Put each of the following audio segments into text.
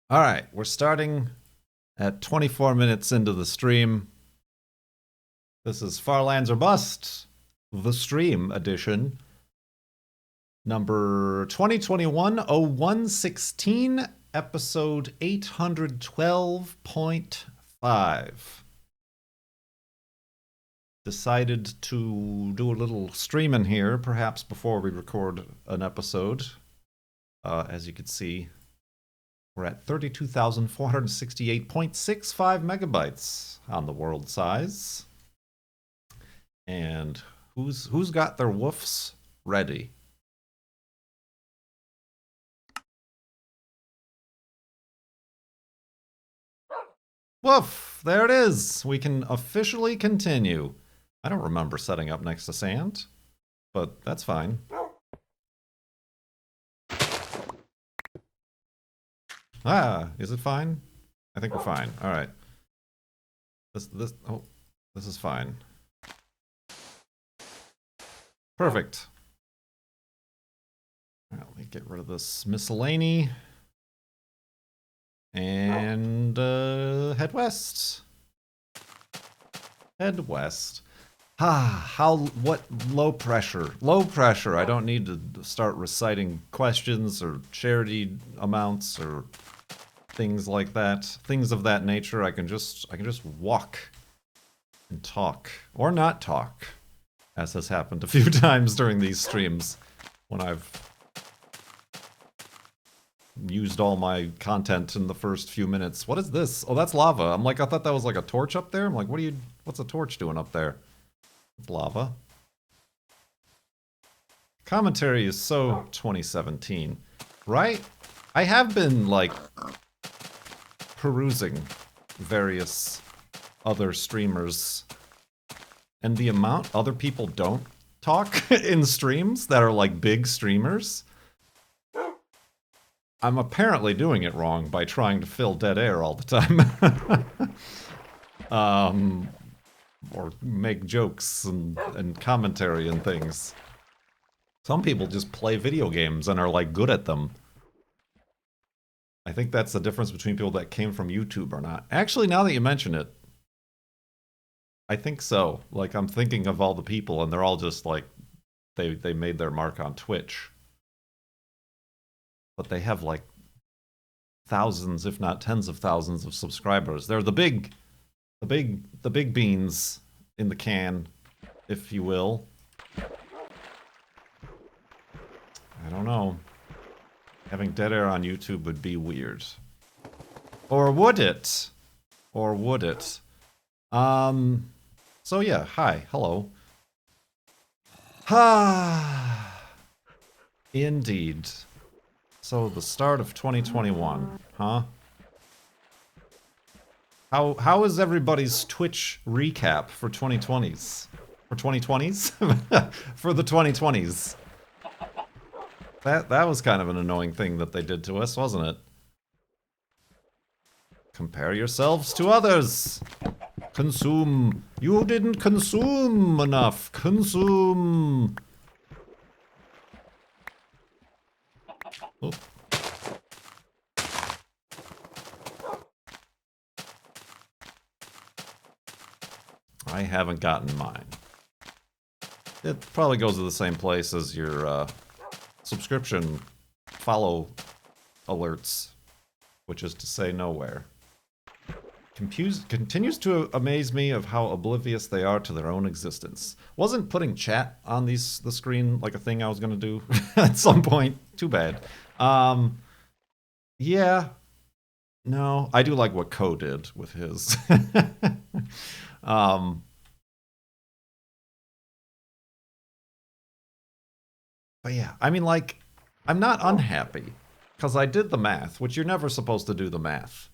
All right, we're starting at 24 minutes into the stream. This is Farlands or Bust, the stream edition, number 2021-01-16, episode 812.5. Decided to do a little streaming here, perhaps before we record an episode. As you can see, we're at 32,468.65 megabytes on the world size. And who's got their woofs ready? Woof! There it is! We can officially continue. I don't remember setting up next to sand, but that's fine. Ah, is it fine? I think we're fine. All right. This is fine. Perfect. All right, let me get rid of this miscellany. And head west. Head west. What low pressure. Low pressure. I don't need to start reciting questions or charity amounts or things like that. Things of that nature. I can just walk and talk. Or not talk. As has happened a few times during these streams when I've used all my content in the first few minutes. What is this? Oh, that's lava. I'm like, I thought that was like a torch up there. I'm like, what's a torch doing up there? It's lava. Commentary is so 2017, right? I have been like perusing various other streamers and the amount other people don't talk in streams that are like big streamers. I'm apparently doing it wrong by trying to fill dead air all the time. Or make jokes and commentary and things. Some people just play video games and are like good at them. I think that's the difference between people that came from YouTube or not. Actually, now that you mention it, I think so. Like, I'm thinking of all the people and they're all just like, they made their mark on Twitch. But they have like thousands, if not tens of thousands of subscribers. They're the big beans in the can, if you will. I don't know. Having dead air on YouTube would be weird. Or would it? Or would it? So yeah, hi, hello. Indeed. So the start of 2021, huh? How is everybody's Twitch recap for 2020s? For 2020s? For the 2020s. That was kind of an annoying thing that they did to us, wasn't it? Compare yourselves to others. Consume. You didn't consume enough. Consume. Oh. I haven't gotten mine. It probably goes to the same place as your subscription follow alerts, which is to say nowhere. Continues to amaze me of how oblivious they are to their own existence. Wasn't putting chat on the screen like a thing I was gonna do at some point? Too bad. Yeah. No, I do like what Ko did with his. But yeah, I mean, like, I'm not unhappy because I did the math, which you're never supposed to do the math.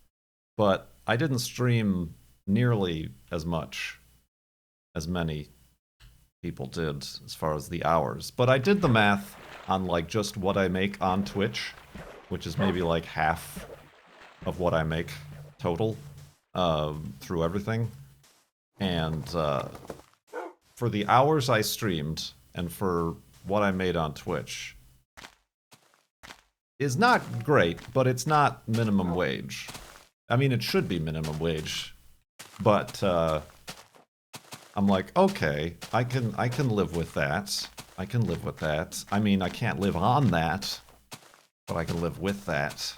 But I didn't stream nearly as much as many people did as far as the hours. But I did the math on like just what I make on Twitch, which is maybe like half of what I make total through everything. And for the hours I streamed and for what I made on Twitch, is not great, but it's not minimum wage. I mean, it should be minimum wage, but I'm like, okay, I can live with that. I can live with that. I mean, I can't live on that, but I can live with that.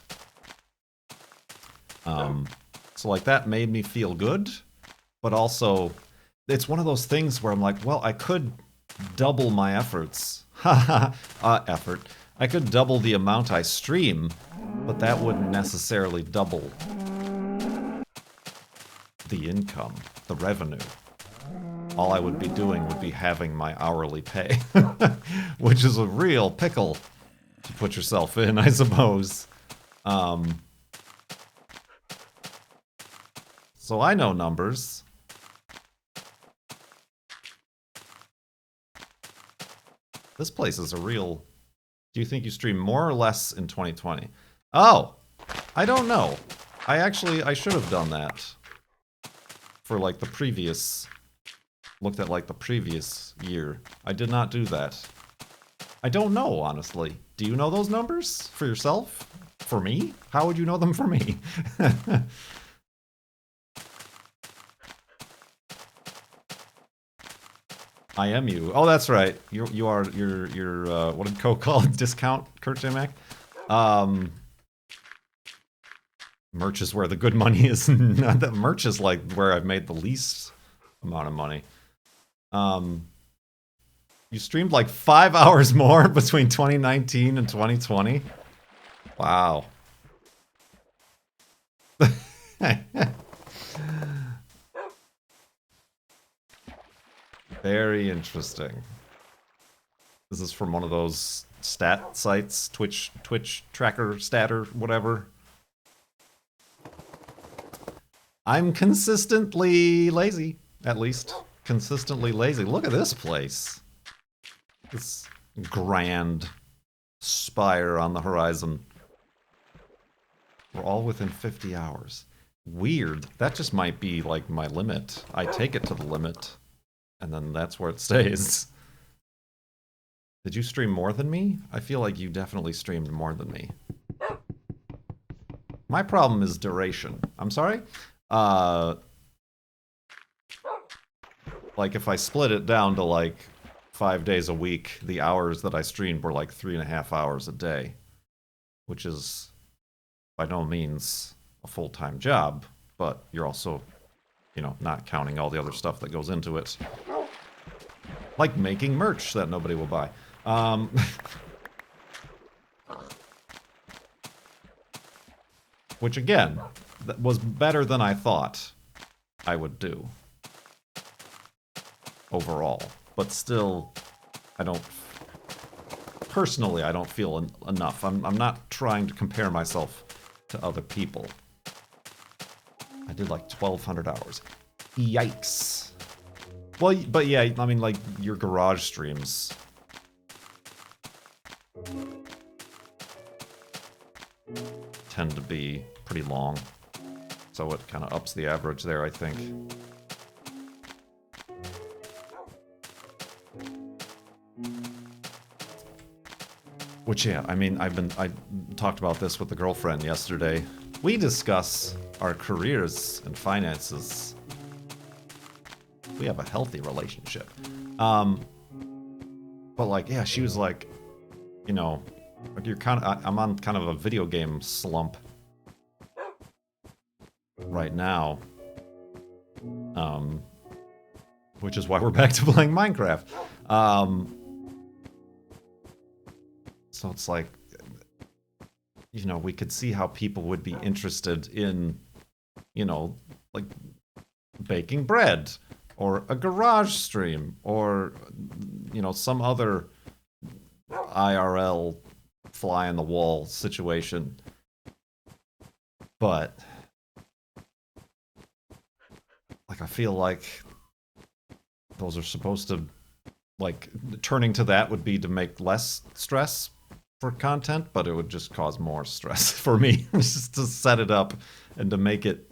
So like that made me feel good, but also it's one of those things where I'm like, well, I could double my efforts. Effort. I could double the amount I stream, but that wouldn't necessarily double the income, the revenue. All I would be doing would be having my hourly pay, which is a real pickle to put yourself in, I suppose. So I know numbers. This place is a real... Do you think you stream more or less in 2020? Oh! I don't know. I should have done that. For like the previous... Looked at like the previous year. I did not do that. I don't know, honestly. Do you know those numbers? For yourself? For me? How would you know them for me? I am you. Oh, that's right. You're what did Coke call it? Discount, Kurt J. Mac? Merch is where the good money is. Not that merch is like where I've made the least amount of money. You streamed like 5 hours more between 2019 and 2020? Wow. Very interesting. This is from one of those stat sites, Twitch tracker, statter, whatever. I'm consistently lazy, at least. Consistently lazy. Look at this place. This grand spire on the horizon. We're all within 50 hours. Weird. That just might be like my limit. I take it to the limit, and then that's where it stays. Did you stream more than me? I feel like you definitely streamed more than me. My problem is duration. I'm sorry? Like if I split it down to like 5 days a week, the hours that I streamed were like 3.5 hours a day, which is by no means a full-time job, but you're also, you know, not counting all the other stuff that goes into it. Like making merch that nobody will buy. Which again, that was better than I thought I would do. Overall. But still, personally, I don't feel enough. I'm not trying to compare myself to other people. I did like 1,200 hours. Yikes. Well, but yeah, I mean, like, your garage streams. Tend to be pretty long. So it kind of ups the average there, I think. Which, yeah, I mean, I talked about this with the girlfriend yesterday. We discuss our careers and finances. We have a healthy relationship. But like, yeah, she was like, you know, I'm on kind of a video game slump right now. Which is why we're back to playing Minecraft. So it's like, you know, we could see how people would be interested in, you know, like baking bread or a garage stream or, you know, some other IRL fly on the wall situation. But like, I feel like those are supposed to, like, turning to that would be to make less stress for content, but it would just cause more stress for me just to set it up and to make it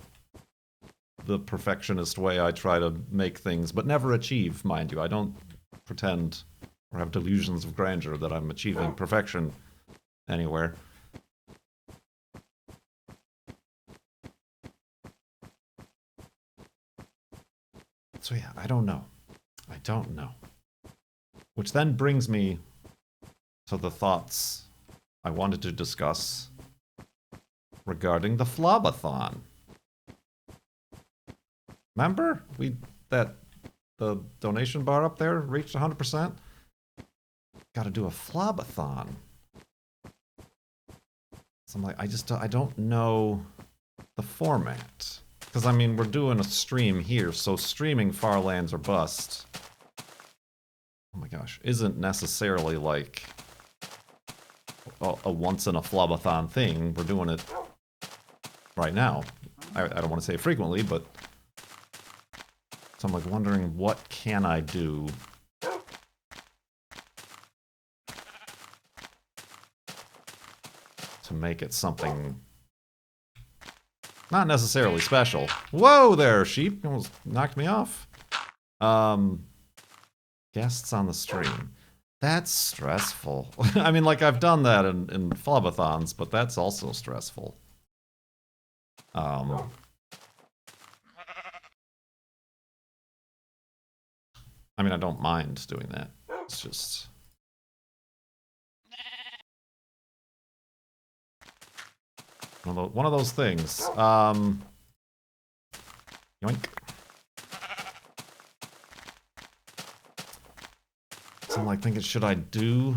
the perfectionist way I try to make things, but never achieve, mind you. I don't pretend or have delusions of grandeur that I'm achieving perfection anywhere. So yeah, I don't know. I don't know. Which then brings me to the thoughts I wanted to discuss regarding the Flobathon. Remember? The donation bar up there reached 100%? Gotta do a Flobathon. So I'm like, I don't know the format. Because, I mean, we're doing a stream here, so streaming Far Lands or Bust, oh my gosh, isn't necessarily like a once-in-a-Flobathon thing. We're doing it right now. I don't want to say frequently, but... So I'm like wondering, what can I do to make it something not necessarily special. Whoa there, sheep! Almost knocked me off. Guests on the stream. That's stressful. I mean, like, I've done that in Flobathons, but that's also stressful. I mean, I don't mind doing that. It's just... one of those things. Yoink. So I'm like thinking, should I do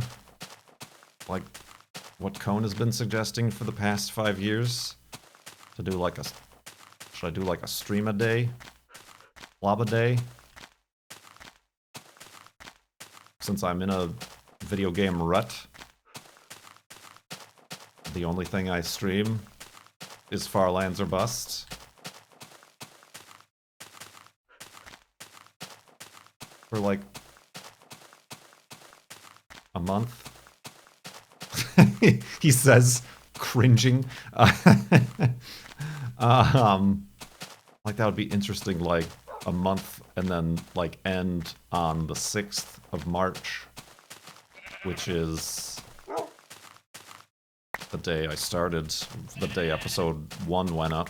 like what Cone has been suggesting for the past 5 years? To do like a... Should I do like a stream a day? Blob a day? Since I'm in a video game rut, the only thing I stream is Far Lands or Bust. For like a month. He says, cringing. Like that would be interesting, like a month and then like end on the 6th of March, which is the day I started, the day episode 1 went up.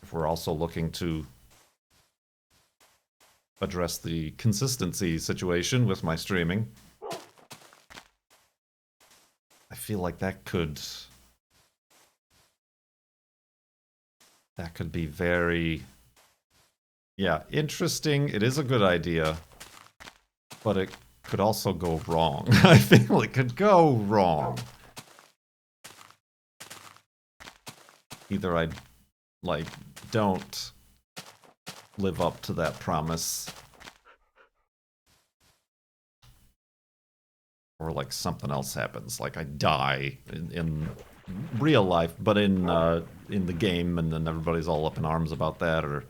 If we're also looking to address the consistency situation with my streaming, I feel like that could be very, yeah, interesting. It is a good idea, but it could also go wrong. I feel it could go wrong. Either I, like, don't live up to that promise, or like something else happens, like I die in real life, but in the game, and then everybody's all up in arms about that, or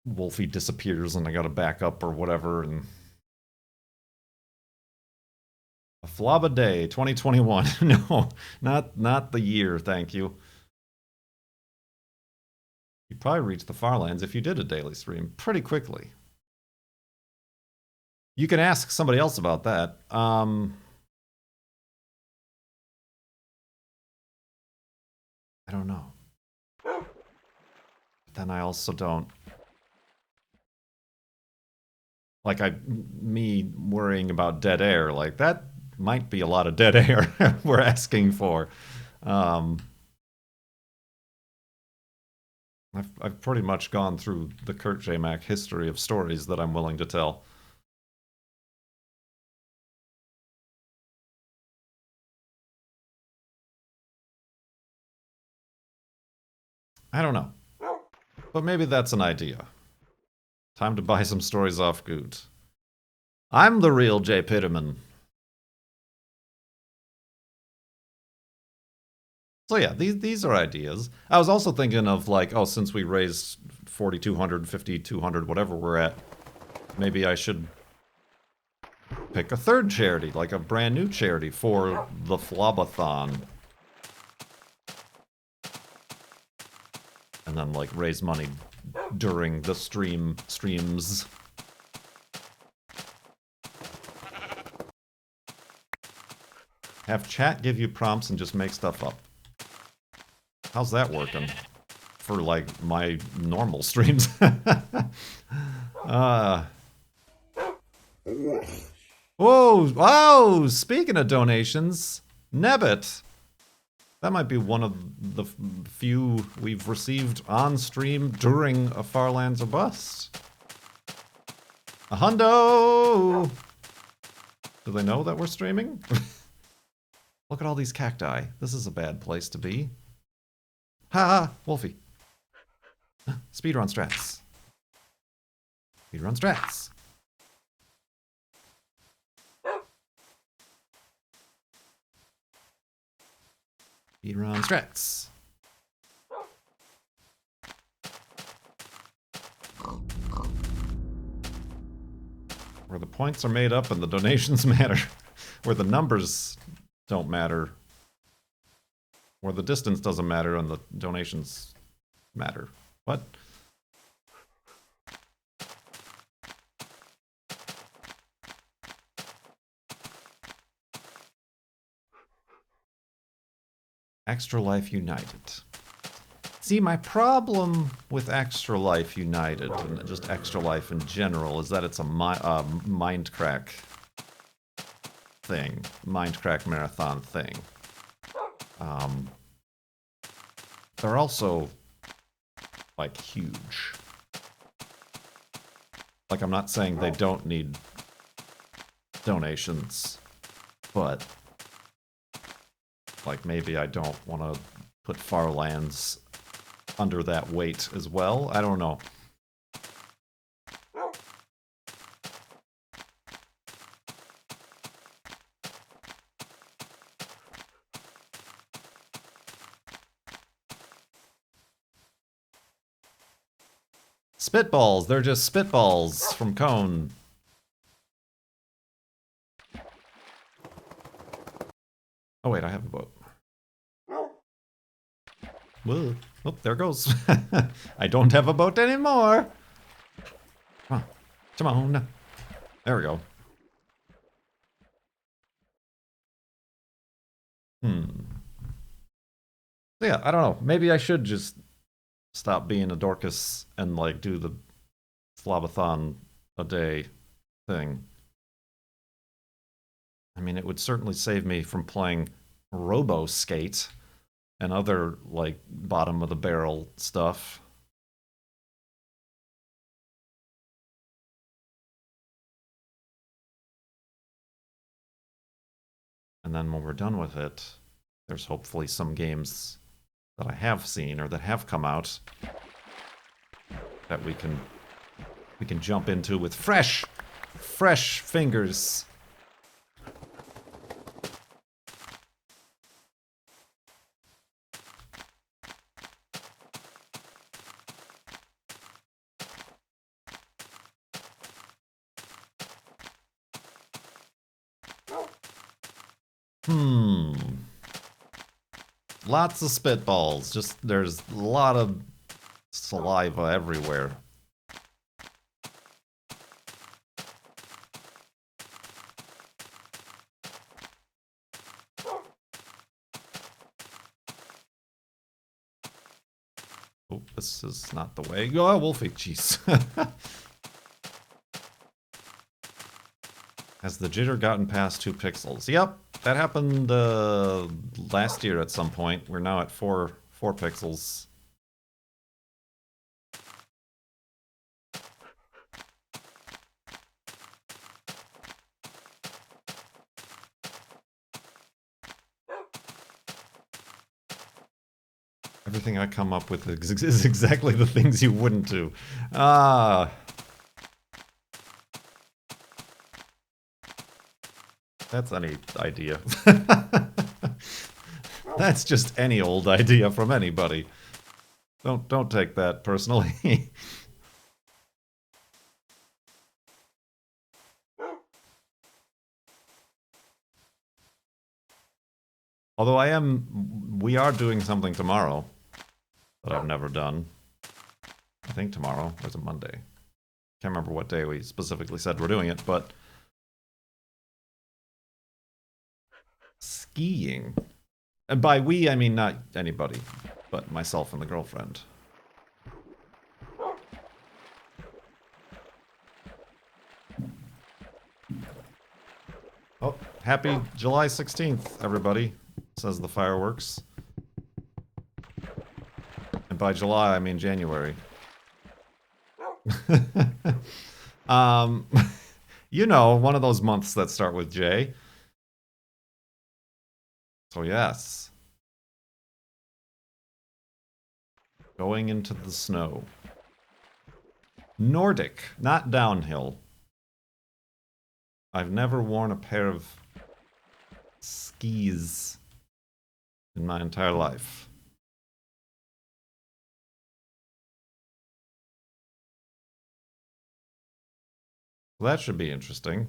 Wolfie disappears and I gotta back up or whatever, and a Flaba Day 2021. No, not the year, thank you. You'd probably reach the Far Lands if you did a daily stream pretty quickly. You can ask somebody else about that. I don't know. But then I also don't... Like, me worrying about dead air, like, that might be a lot of dead air we're asking for. I've pretty much gone through the Kurt J. Mac history of stories that I'm willing to tell. I don't know. But maybe that's an idea. Time to buy some stories off Goot. I'm the real Jay Pitterman. So yeah, these are ideas. I was also thinking of like, oh, since we raised 4,200, 5,200, whatever we're at, maybe I should pick a third charity, like a brand new charity for the Flobathon. And then like raise money during the streams. Have chat give you prompts and just make stuff up. How's that working? For, like, my normal streams. Whoa! Speaking of donations, Nebbit. That might be one of the few we've received on stream during a Farlands or Bust. A hundo! Do they know that we're streaming? Look at all these cacti. This is a bad place to be. Ha ha! Wolfie. Speedrun strats. Speedrun strats. Speedrun strats. Where the points are made up and the donations matter. Where the numbers don't matter. Where the distance doesn't matter and the donations matter. What? Extra Life United. See, my problem with Extra Life United, and just Extra Life in general, is that it's a Mindcrack thing. Mindcrack marathon thing. They're also, like, huge. Like, I'm not saying they don't need donations, but like, maybe I don't want to put Farlands under that weight as well. I don't know. Spitballs. They're just spitballs from Cone. Oh wait, I have a boat. Whoa. Oh, there it goes. I don't have a boat anymore. Come on. Come on. There we go. Yeah, I don't know. Maybe I should just stop being a Dorcas and, like, do the Slobathon a day thing. I mean, it would certainly save me from playing Robo Skate and other, like, bottom of the barrel stuff. And then when we're done with it, there's hopefully some games that I have seen or that have come out that we can jump into with fresh fingers. Lots of spitballs. Just, there's a lot of saliva everywhere. Oh, this is not the way. Oh, Wolfie, jeez. Has the jitter gotten past 2 pixels? Yep, that happened last year at some point. We're now at 4 pixels. Everything I come up with is exactly the things you wouldn't do. That's any idea. That's just any old idea from anybody. Don't take that personally. Although we are doing something tomorrow that I've never done. I think tomorrow, or is it Monday? Can't remember what day we specifically said we're doing it, but skiing. And by we, I mean not anybody, but myself and the girlfriend. Oh, happy July 16th, everybody, says the fireworks. And by July, I mean January. You know, one of those months that start with J. So yes. Going into the snow. Nordic, not downhill. I've never worn a pair of skis in my entire life. Well, that should be interesting.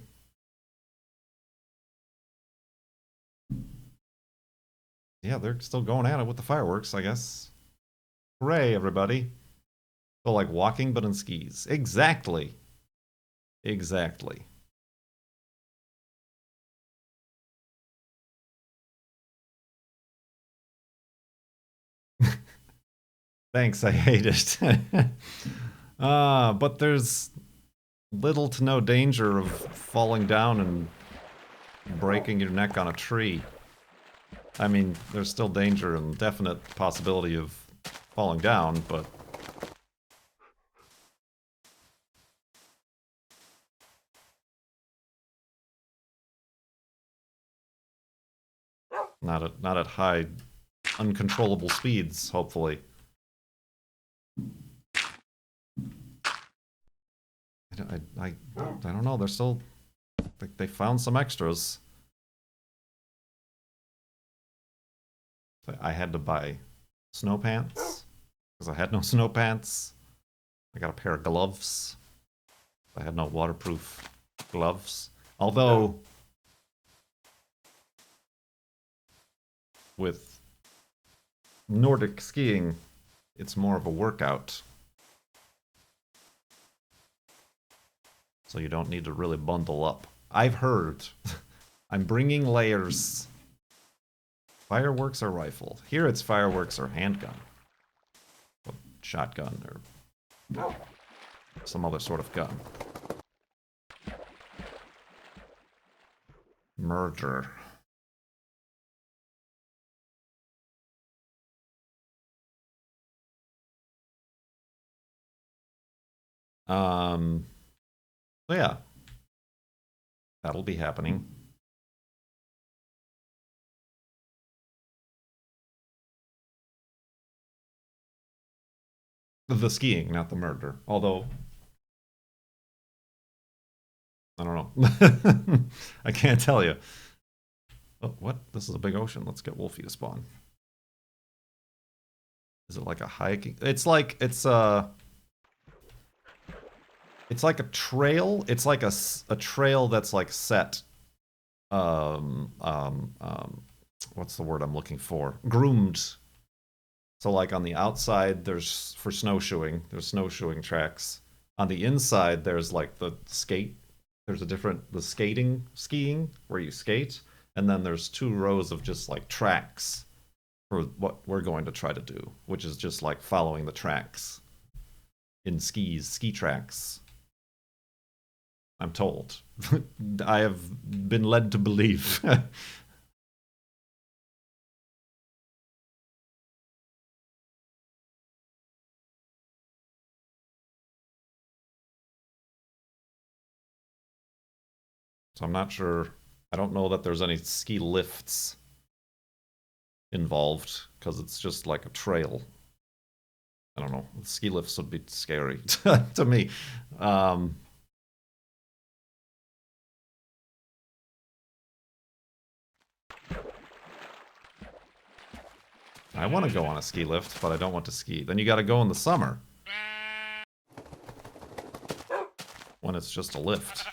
Yeah, they're still going at it with the fireworks, I guess. Hooray, everybody. So like walking, but in skis. Exactly. Exactly. Thanks, I hate it. But there's little to no danger of falling down and breaking your neck on a tree. I mean, there's still danger and definite possibility of falling down, but... Not at high, uncontrollable speeds, hopefully. I don't know, they're still... They found some extras. I had to buy snow pants, because I had no snow pants. I got a pair of gloves. I had no waterproof gloves. Although, with Nordic skiing, it's more of a workout. So you don't need to really bundle up. I've heard. I'm bringing layers. Fireworks or rifle? Here it's fireworks or handgun. Or shotgun or some other sort of gun. Murder. So yeah. That'll be happening. The skiing, not the murder. Although, I don't know. I can't tell you. Oh, what? This is a big ocean. Let's get Wolfie to spawn. Is it like a hiking? It's like it's like a trail. It's like a trail that's like set. What's the word I'm looking for? Groomed. So like on the outside, there's for snowshoeing. There's snowshoeing tracks. On the inside, there's like the skate. There's the skiing where you skate, and then there's 2 rows of just like tracks for what we're going to try to do, which is just like following the tracks in ski tracks. I'm told. I have been led to believe. So I'm not sure. I don't know that there's any ski lifts involved because it's just like a trail. I don't know. Ski lifts would be scary to me. I want to go on a ski lift, but I don't want to ski. Then you got to go in the summer when it's just a lift.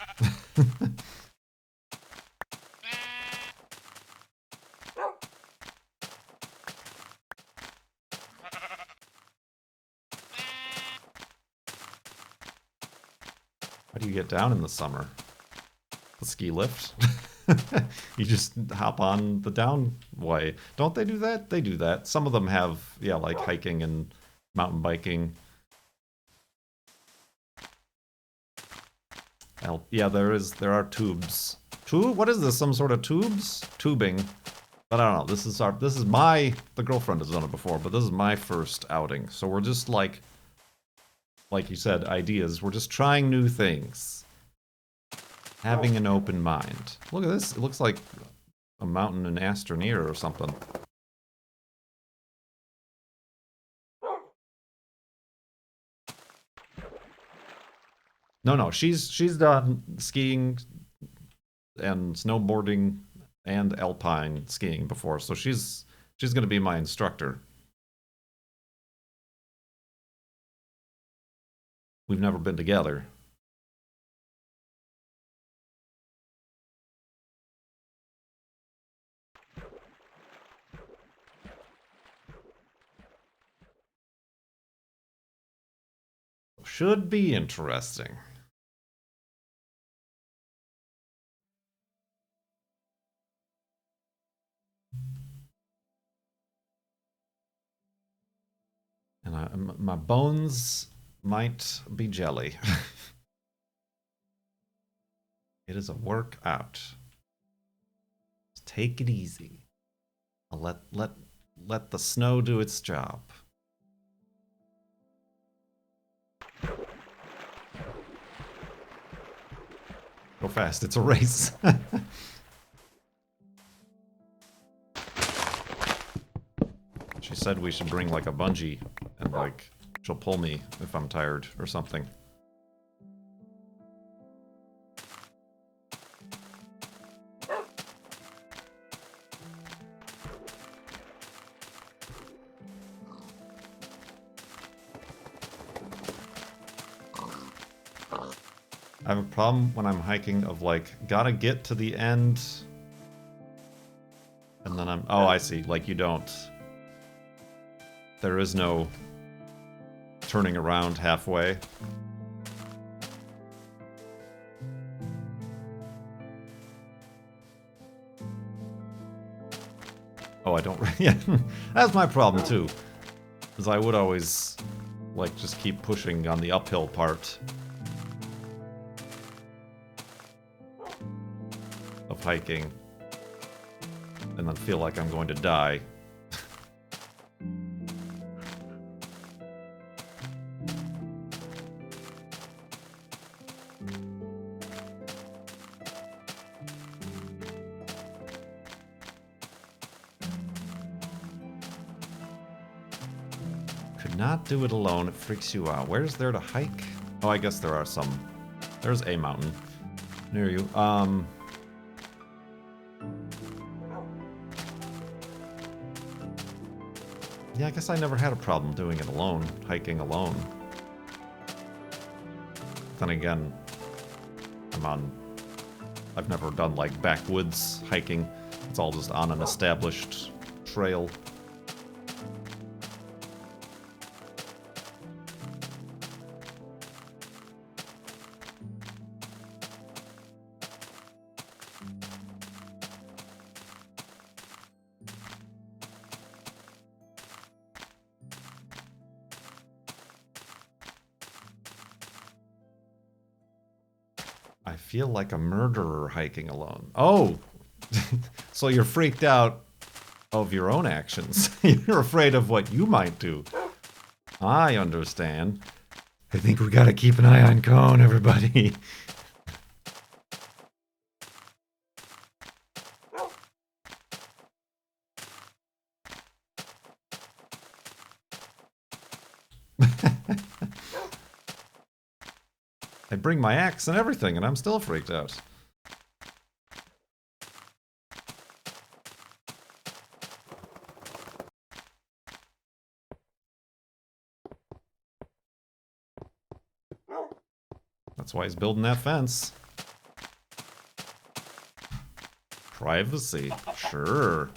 How do you get down in the summer? The ski lift? You just hop on the down way. Don't they do that? They do that. Some of them have, yeah, like hiking and mountain biking. Yeah, there are tubes. What is this? Some sort of tubes? Tubing. But I don't know. The girlfriend has done it before, but this is my first outing. So we're just like you said, ideas. We're just trying new things. Having an open mind. Look at this. It looks like a mountain in Astroneer or something. No, she's done skiing and snowboarding and alpine skiing before, so she's gonna be my instructor. We've never been together. Should be interesting. And my bones might be jelly. It is a workout. Take it easy. I'll let the snow do its job. Go fast, it's a race. She said we should bring like a bungee and like she'll pull me if I'm tired or something. I have a problem when I'm hiking of like, gotta get to the end. And then oh, I see, like you don't. There is no turning around halfway. Oh, I don't, yeah, that's my problem too. Is I would always, like, just keep pushing on the uphill part of hiking, and then feel like I'm going to die. Could not do it alone, it freaks you out. Where's there to hike? Oh, I guess there are some. There's a mountain near you. Yeah, I guess I never had a problem doing it alone, hiking alone. Then again, I've never done like backwoods hiking. It's all just on an established trail. I feel like a murderer hiking alone. Oh! So you're freaked out of your own actions. You're afraid of what you might do. I understand. I think we gotta keep an eye on Cone, everybody. I bring my axe and everything, and I'm still freaked out. That's why he's building that fence. Privacy, sure.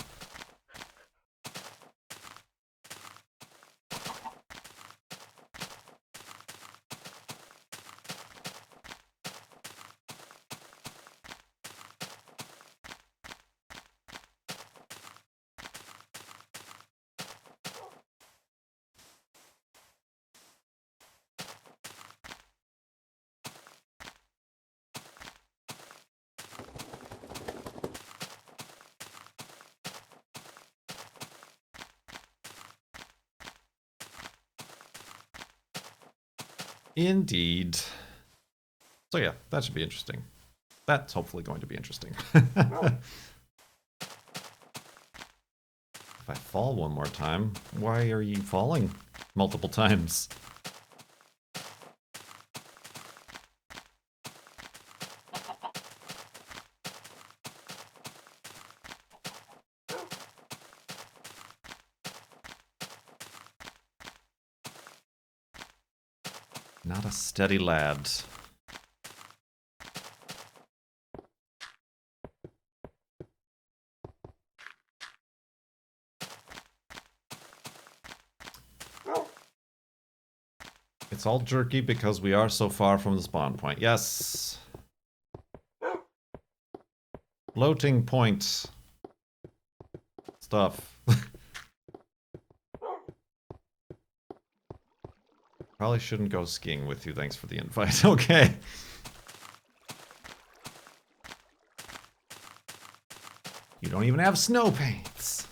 Indeed. So yeah, that should be interesting. That's hopefully going to be interesting. If I fall one more time, why are you falling multiple times? Not a steady lad. It's all jerky because we are so far from the spawn point. Yes. Floating point. Stuff. Probably shouldn't go skiing with you. Thanks for the invite. Okay. You don't even have snow paints.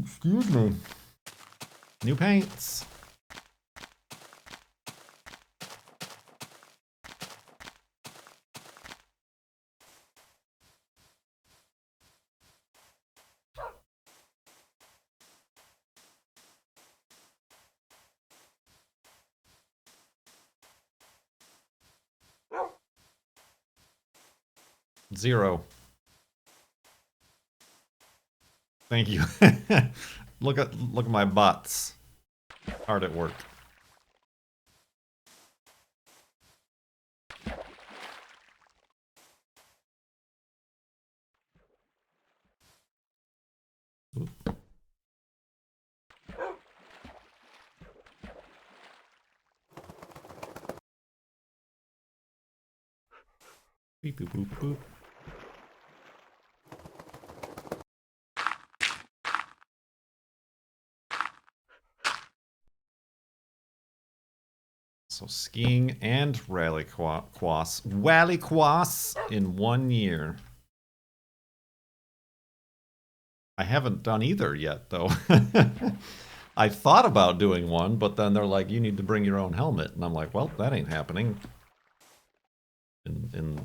Excuse me. New paints. Zero. Thank you. Look at my bots. Hard at work. Oop. Beep boop boop boop. So skiing and rally quass in 1 year. I haven't done either yet, though. I thought about doing one, but then they're like, you need to bring your own helmet. And I'm like, well, that ain't happening. In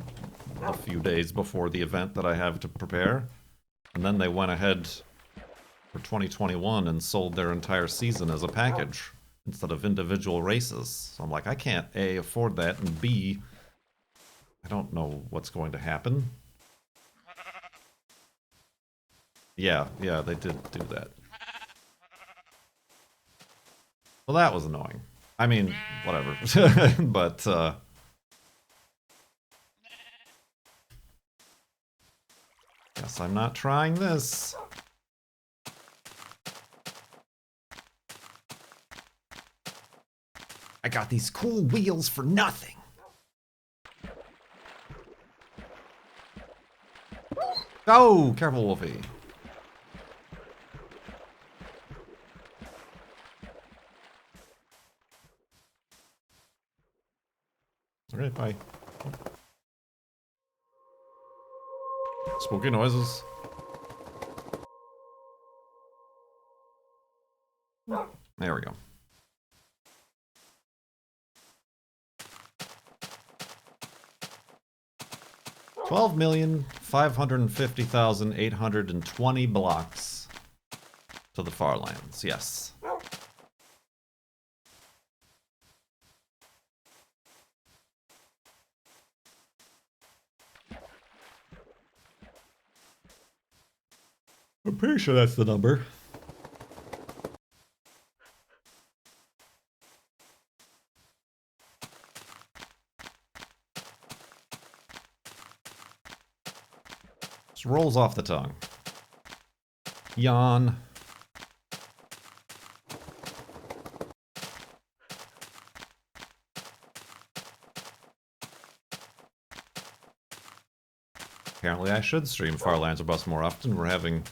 a few days before the event that I have to prepare. And then they went ahead for 2021 and sold their entire season as a package instead of individual races. So I'm like, I can't A, afford that, and B, I don't know what's going to happen. Yeah, they did do that. Well, that was annoying. I mean, whatever. But, guess I'm not trying this. I got these cool wheels for nothing. Oh, careful, Wolfie. Alright, bye. Spooky noises. There we go. $12,550,820 blocks to the far lands, yes. I'm pretty sure that's the number. Just rolls off the tongue. Yawn. Apparently I should stream Farlands or Bust more often. We're having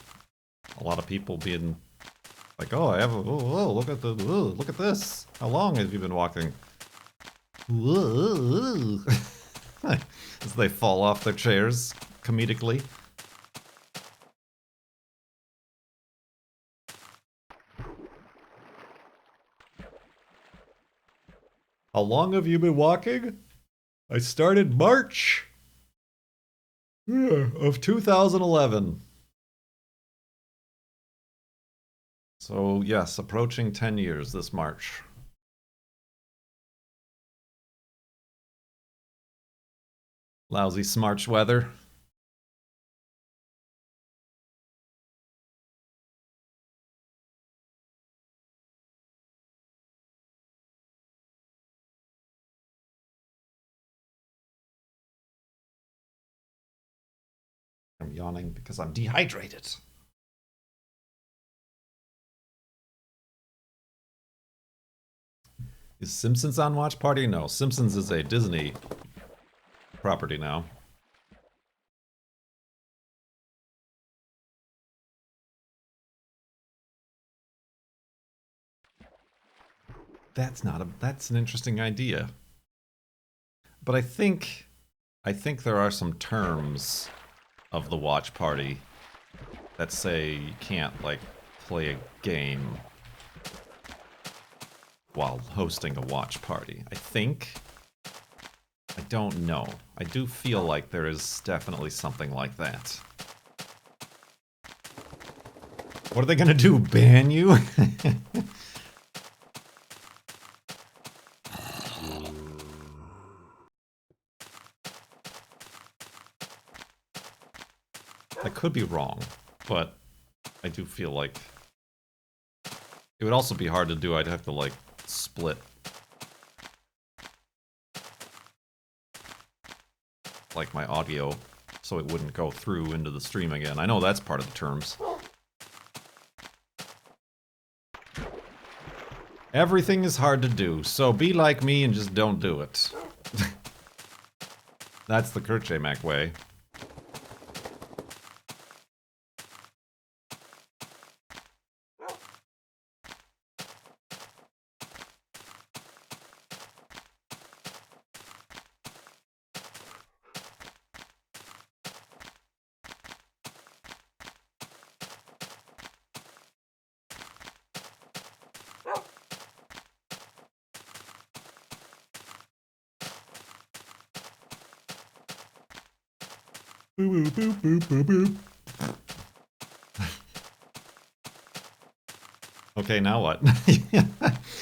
a lot of people being like, oh, I have a, look at this. How long have you been walking? As they fall off their chairs, comedically. How long have you been walking? I started March of 2011. So, yes, approaching 10 years this March. Lousy smarch weather. I'm yawning because I'm dehydrated. Is Simpsons on Watch Party? No, Simpsons is a Disney property now. That's an interesting idea. But I think there are some terms of the watch party that say you can't like play a game while hosting a watch party. I think. I don't know. I do feel like there is definitely something like that. What are they gonna do? Ban you? I could be wrong, but I do feel like it would also be hard to do. I'd have to like split like my audio so it wouldn't go through into the stream again. I know that's part of the terms. Everything is hard to do, so be like me and just don't do it. That's the Kerchemak way. Boop, boop, boop, boop, boop. Okay, now what?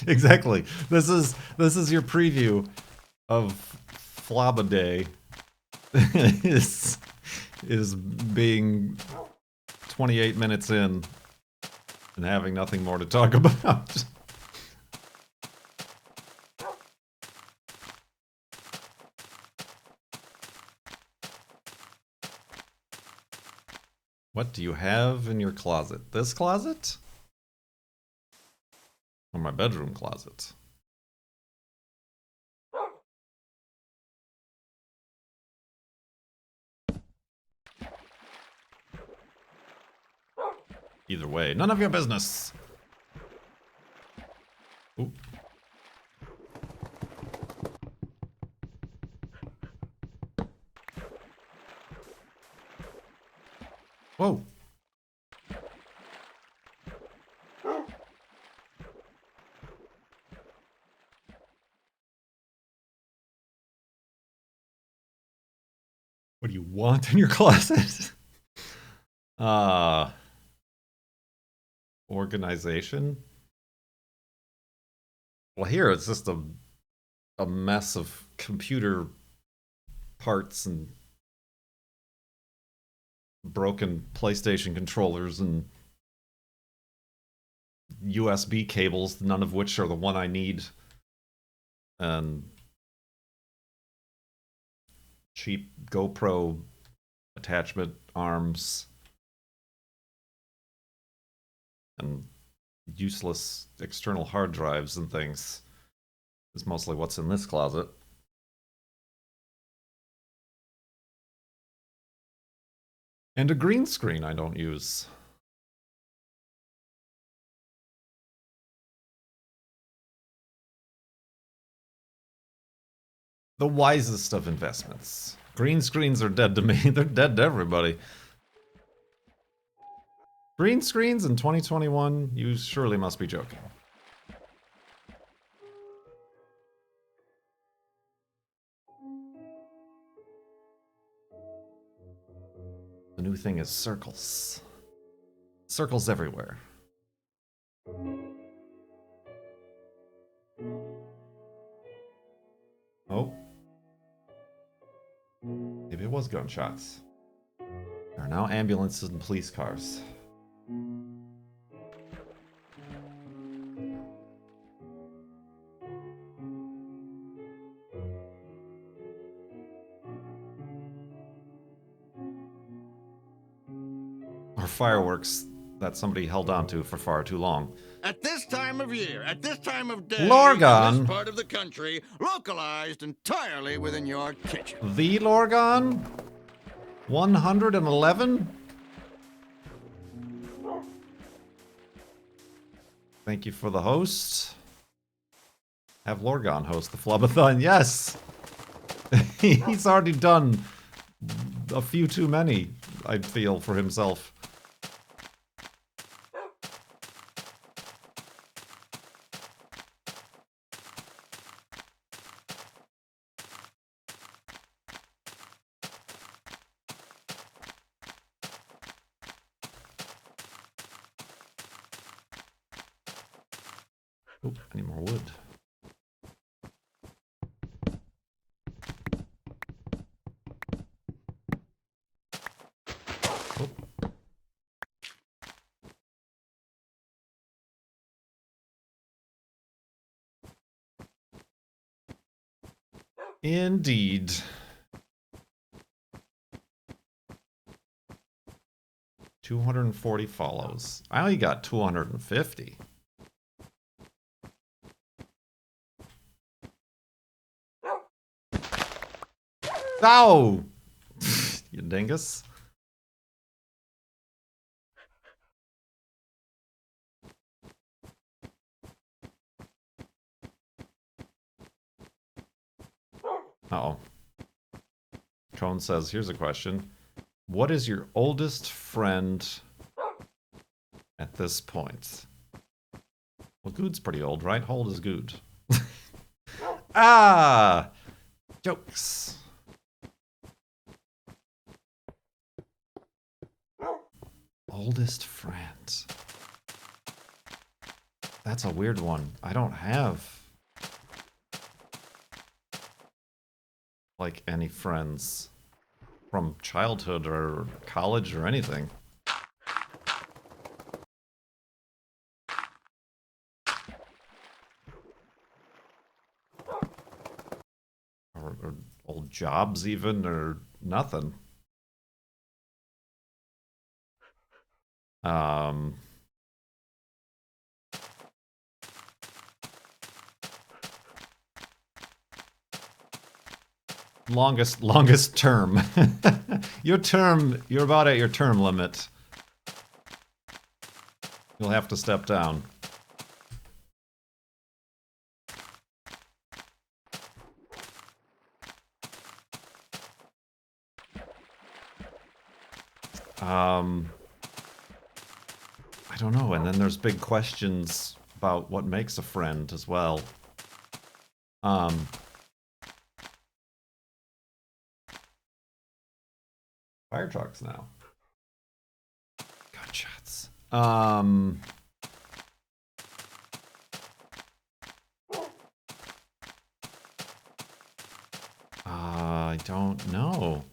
Exactly. This is your preview of Flabba is being 28 minutes in and having nothing more to talk about. What do you have in your closet? This closet? Or my bedroom closet? Either way, none of your business. Ooh. Whoa. What do you want in your closet? Organization? Well, here it's just a mess of computer parts and broken PlayStation controllers and USB cables, none of which are the one I need. And cheap GoPro attachment arms. And useless external hard drives and things is mostly what's in this closet. And a green screen I don't use. The wisest of investments. Green screens are dead to me. They're dead to everybody. Green screens in 2021? You surely must be joking. The new thing is circles. Circles everywhere. Oh. Maybe it was gunshots. There are now ambulances and police cars. Or fireworks that somebody held onto for far too long. At this time of year, at this time of day, Lorgon. in this part of the country, localized entirely within your kitchen. The Lorgon? 111? Thank you for the host. Have Lorgon host the Flubathon. Yes! He's already done a few too many, I feel, for himself. Oop, I need more wood. Oop. Indeed. $240 follows. I only got 250. Ow! You dingus. Uh-oh. Cone says, here's a question. What is your oldest friend at this point? Well, Good's pretty old, right? How old is Good? Ah! Jokes. Oldest friend. That's a weird one. I don't have like any friends from childhood or college or anything. Or old jobs even, or nothing. Longest term. You're about at your term limit. You'll have to step down. I don't know, and then there's big questions about what makes a friend as well. Fire trucks now. Gunshots. I don't know.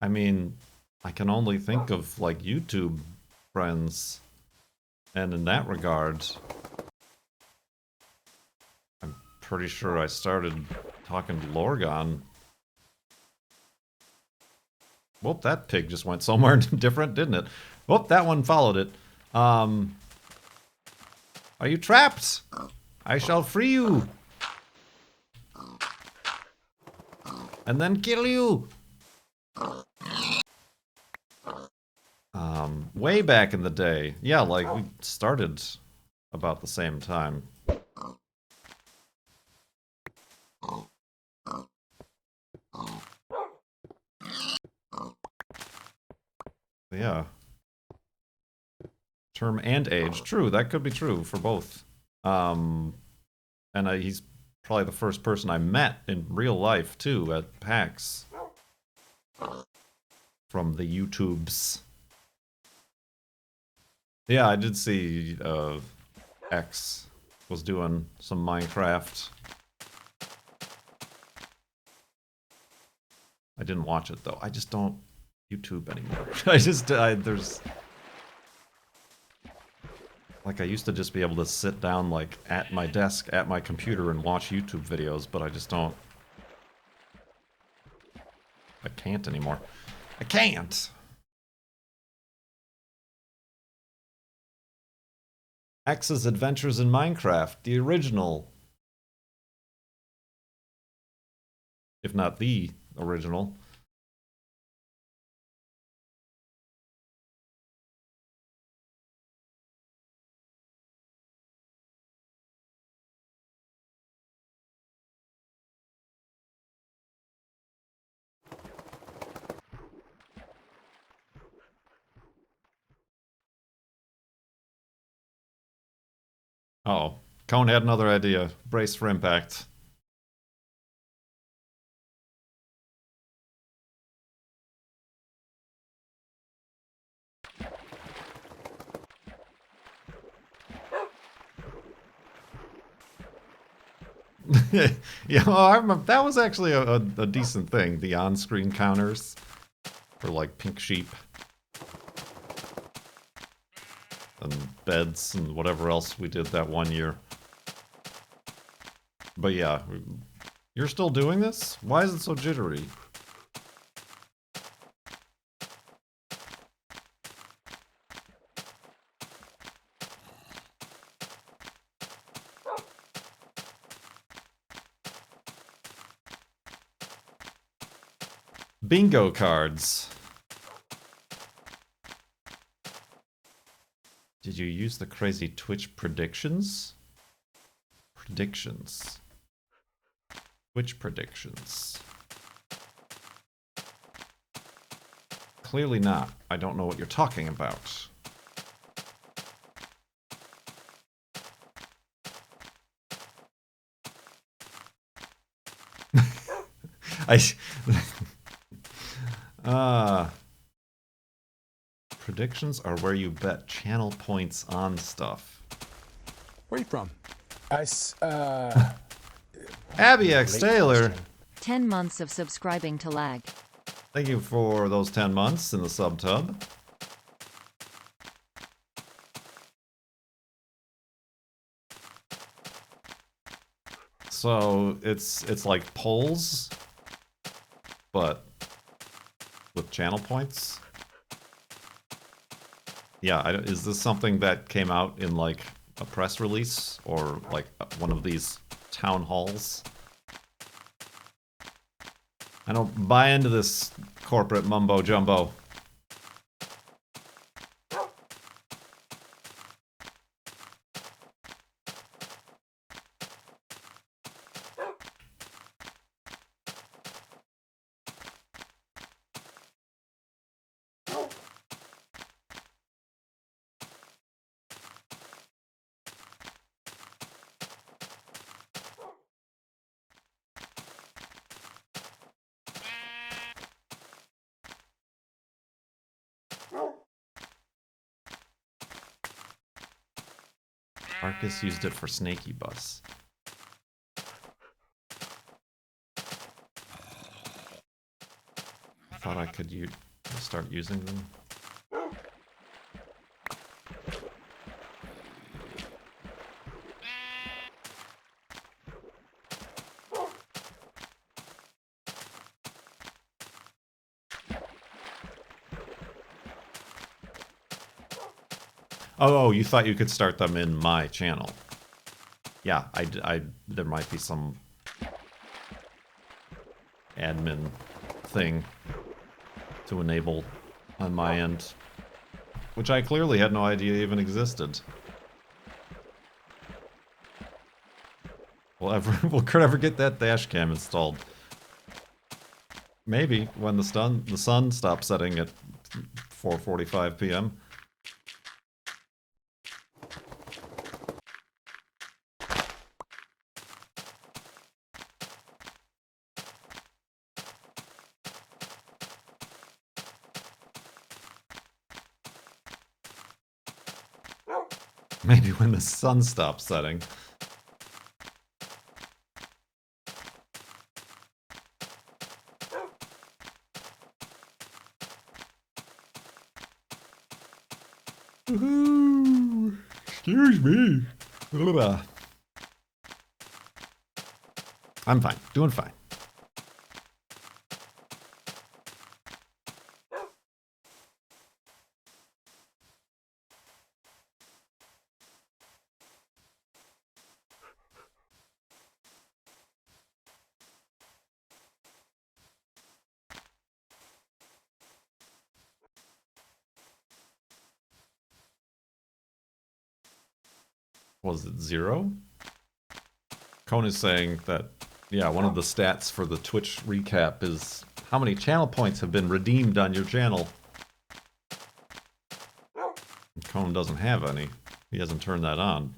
I mean, I can only think of like YouTube friends, and in that regard, I'm pretty sure I started talking to Lorgon. Whoop, that pig just went somewhere different, didn't it? Whoop, that one followed it. Are you trapped? I shall free you. And then kill you. Way back in the day. Yeah, like we started about the same time. Yeah. Term and age. True, that could be true for both. And he's probably the first person I met in real life, too, at PAX. From the YouTubes. Yeah, I did see X was doing some Minecraft. I didn't watch it though. I just don't YouTube anymore. There's like I used to just be able to sit down like at my desk at my computer and watch YouTube videos, but I just don't. I can't anymore. I can't. X's Adventures in Minecraft, the original. If not the original. Uh-oh. Cone had another idea. Brace for impact. Yeah, well, I remember that was actually a decent thing. The on-screen counters for like Pink Sheep and beds and whatever else we did that one year. But yeah, you're still doing this? Why is it so jittery? Bingo cards. Did you use the crazy Twitch predictions? Predictions. Twitch predictions. Clearly not. I don't know what you're talking about. Predictions are where you bet channel points on stuff. Where are you from? Abby X Taylor. 10 months of subscribing to Lag. Thank you for those 10 months in the subtub. So it's like polls, but with channel points. Yeah, is this something that came out in like a press release or like one of these town halls? I don't buy into this corporate mumbo jumbo. Marcus used it for Snaky Bus. I thought I could start using them. Oh, you thought you could start them in my channel. Yeah, there might be some admin thing to enable on my end, which I clearly had no idea even existed. Will Kurt ever get that dash cam installed? Maybe when the sun stops setting at 4:45 p.m. Maybe when the sun stops setting. Woohoo! Excuse me. Ugh. I'm fine. Doing fine. Was it 0? Cone is saying that, yeah, one of the stats for the Twitch recap is how many channel points have been redeemed on your channel. Cone doesn't have any. He hasn't turned that on.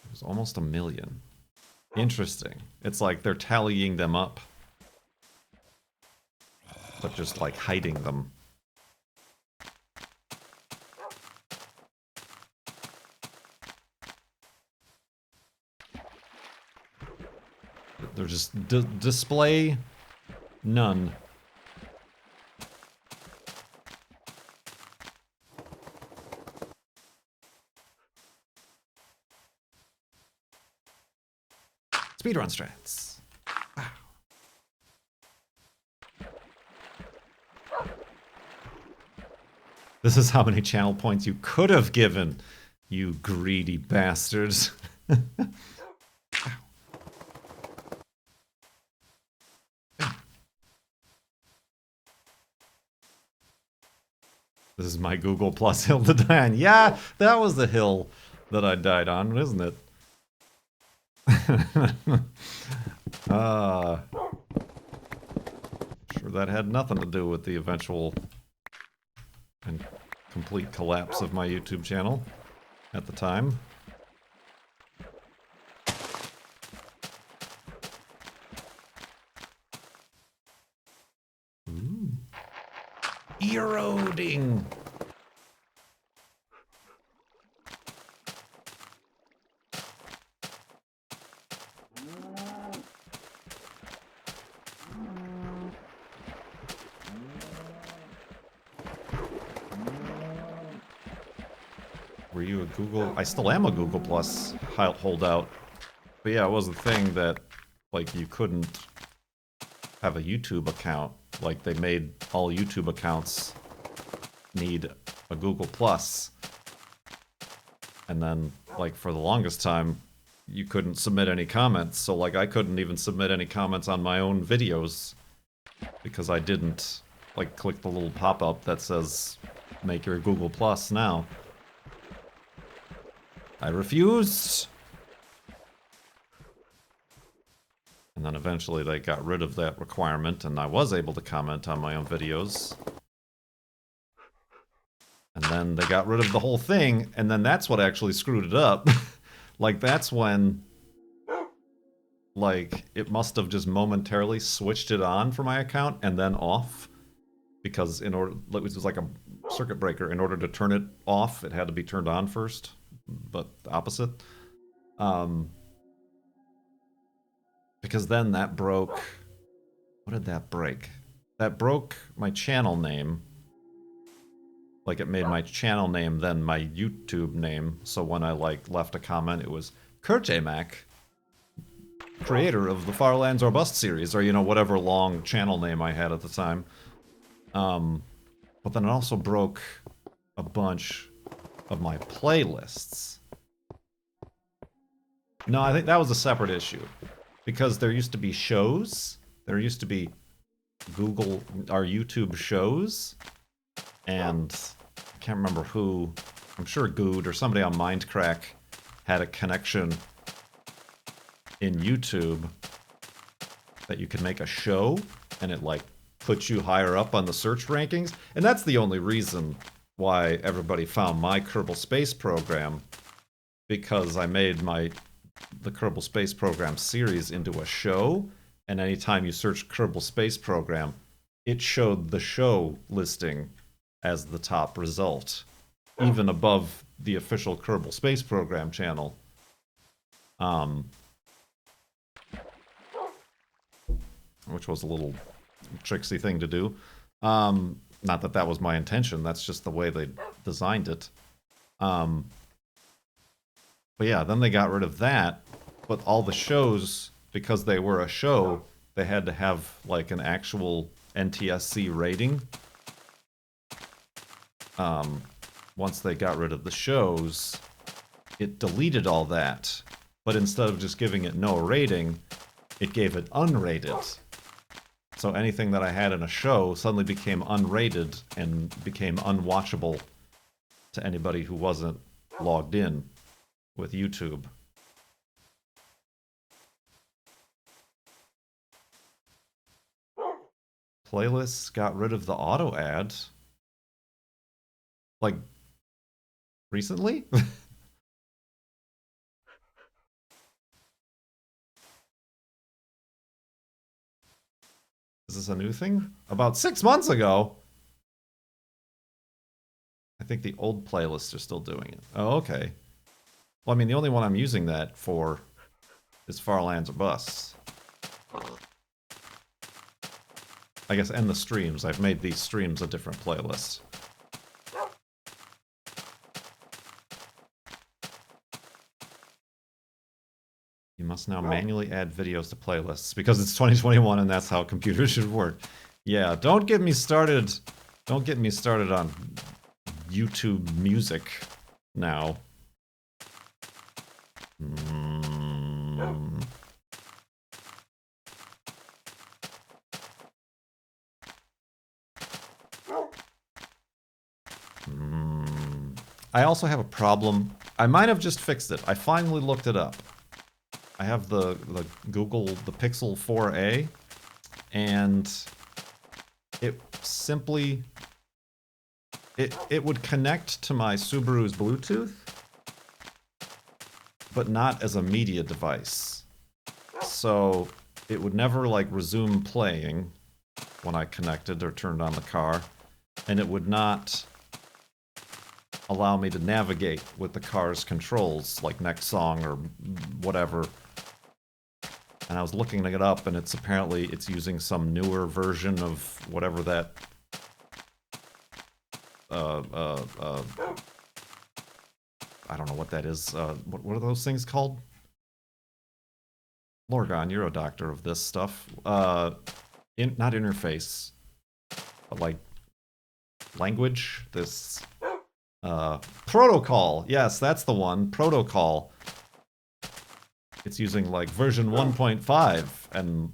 It was almost 1 million. Interesting. It's like they're tallying them up, but just like hiding them. They're just display none. Speedrun strats. Wow. This is how many channel points you could have given, you greedy bastards. This is my Google Plus hill to die on. Yeah, that was the hill that I died on, isn't it? Sure that had nothing to do with the eventual and complete collapse of my YouTube channel at the time. Ooh. Eroding! Were you a Google? I still am a Google Plus holdout. But yeah, it was the thing that, like, you couldn't have a YouTube account. Like, they made all YouTube accounts need a Google Plus. And then, like, for the longest time, you couldn't submit any comments. So, like, I couldn't even submit any comments on my own videos because I didn't, like, click the little pop-up that says, make your Google Plus now. I refused. And then eventually they got rid of that requirement and I was able to comment on my own videos. And then they got rid of the whole thing, and then that's what actually screwed it up. Like, that's when, like, it must have just momentarily switched it on for my account and then off. Because in order, it was like a circuit breaker. In order to turn it off, it had to be turned on first. But the opposite. Because then that broke... What did that break? That broke my channel name. Like, it made my channel name then my YouTube name. So when I, like, left a comment, it was KurtJMac, creator of the Farlands or Bust series, or, you know, whatever long channel name I had at the time. But then it also broke a bunch of my playlists. No, I think that was a separate issue. Because there used to be shows. There used to be Google, our YouTube shows. And I can't remember who. I'm sure Good or somebody on Mindcrack had a connection in YouTube. that you can make a show and it like puts you higher up on the search rankings. And that's the only reason why everybody found my Kerbal Space Program, because I made the Kerbal Space Program series into a show, and anytime you search Kerbal Space Program, it showed the show listing as the top result, even above the official Kerbal Space Program channel. Which was a little tricksy thing to do. Not that that was my intention, that's just the way they designed it. But yeah, then they got rid of that, but all the shows, because they were a show, they had to have like an actual NTSC rating. Once they got rid of the shows, it deleted all that, but instead of just giving it no rating, it gave it unrated. So anything that I had in a show suddenly became unrated and became unwatchable to anybody who wasn't logged in with YouTube. Playlists got rid of the auto ad. Like, recently? Is this a new thing? About 6 months ago? I think the old playlists are still doing it. Oh, okay. Well, I mean, the only one I'm using that for is Far Lands or Busts. I guess, and the streams. I've made these streams a different playlist. You must now manually add videos to playlists because it's 2021 and that's how computers should work. Yeah, don't get me started. Don't get me started on YouTube music now. I also have a problem. I might have just fixed it. I finally looked it up. I have the Google, the Pixel 4a, and it simply, it would connect to my Subaru's Bluetooth, but not as a media device. So it would never like resume playing when I connected or turned on the car, and it would not allow me to navigate with the car's controls, like next song or whatever. And I was looking it up, and it's apparently it's using some newer version of whatever that I don't know what that is. What are those things called? Lorgon, you're a doctor of this stuff. Not interface, but like language. This protocol. Yes, that's the one. Protocol. It's using like version 1.5, and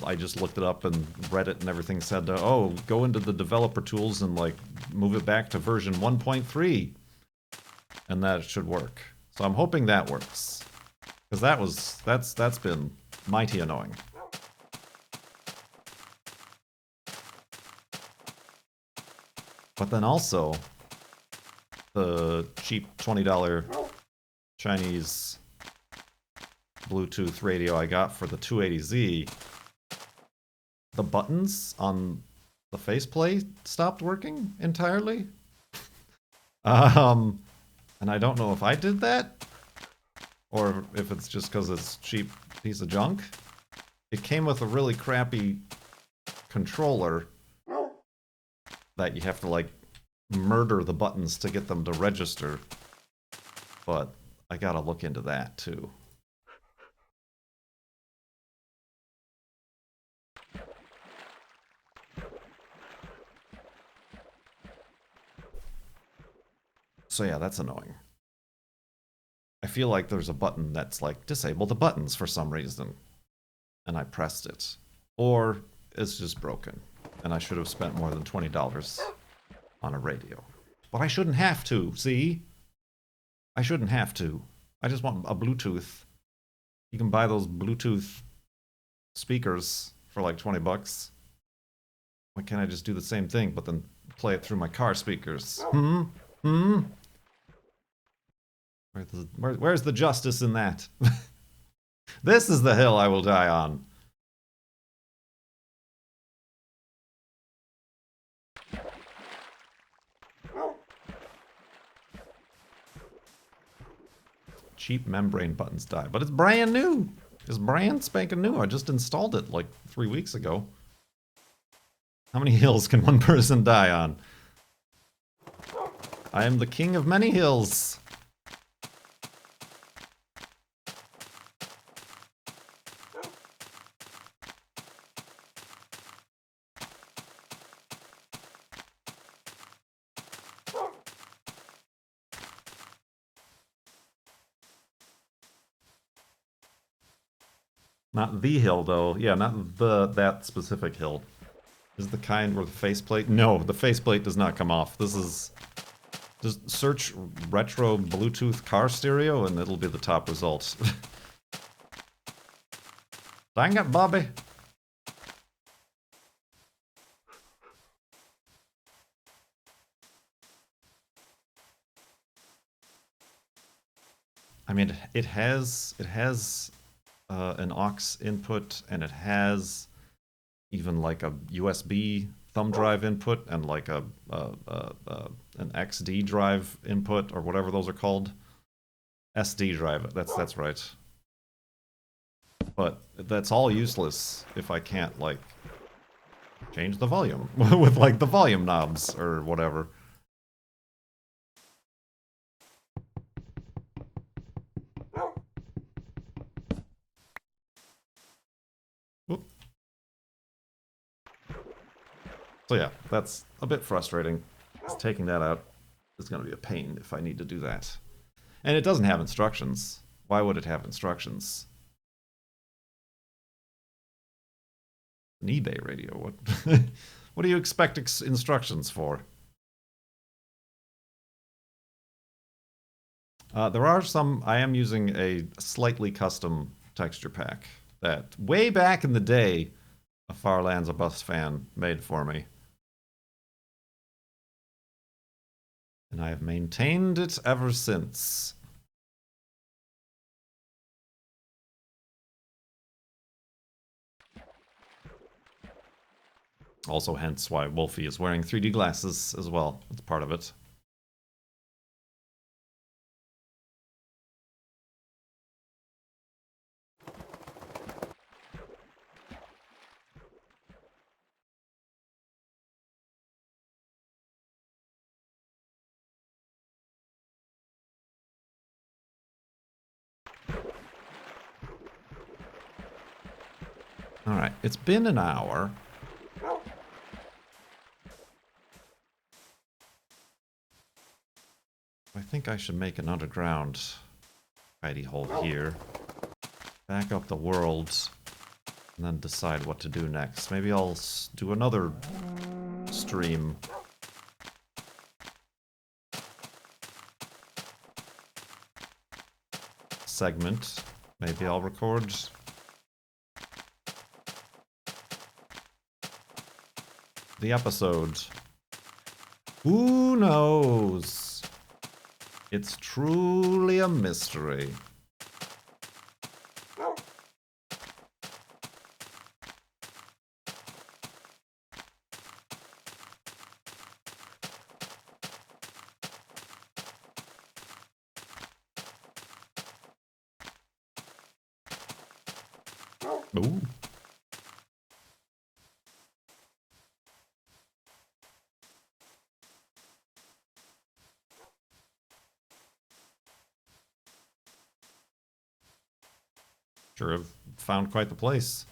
I just looked it up and read it, and everything said, oh, go into the developer tools and like move it back to version 1.3, and that should work. So I'm hoping that works, because that's been mighty annoying. But then also, the cheap $20 Chinese Bluetooth radio I got for the 280Z, the buttons on the faceplate stopped working entirely. And I don't know if I did that, or if it's just because it's a cheap piece of junk. It came with a really crappy controller that you have to like murder the buttons to get them to register. But I gotta look into that too. So yeah, that's annoying. I feel like there's a button that's like, disable the buttons for some reason. And I pressed it. Or it's just broken. And I should have spent more than $20 on a radio. But I shouldn't have to, see? I shouldn't have to. I just want a Bluetooth. You can buy those Bluetooth speakers for like 20 bucks. Why can't I just do the same thing, but then play it through my car speakers? Where's the justice in that? This is the hill I will die on. Cheap membrane buttons die, but it's brand new. It's brand spanking new. I just installed it like 3 weeks ago. How many hills can one person die on? I am the king of many hills. Not the hill, though. Yeah, not that specific hill. Is the kind where the faceplate? No, the faceplate does not come off. This is... Just search retro Bluetooth car stereo and it'll be the top result. Dang it, Bobby. I mean, it has an aux input, and it has even like a USB thumb drive input and like an XD drive input, or whatever those are called. SD drive. That's right. But that's all useless if I can't like change the volume with like the volume knobs or whatever. So yeah, that's a bit frustrating. Taking that out is going to be a pain if I need to do that. And it doesn't have instructions. Why would it have instructions? An eBay radio. What? What do you expect instructions for? There are some. I am using a slightly custom texture pack that way back in the day, a Farlands a Bus fan made for me. And I have maintained it ever since. Also, hence why Wolfie is wearing 3D glasses as well. It's part of it. Alright, it's been an hour. I think I should make an underground hidey hole here. Back up the worlds. And then decide what to do next. Maybe I'll do another stream. Segment. Maybe I'll record the episode. Who knows? It's truly a mystery. Ooh. Sure have found quite the place.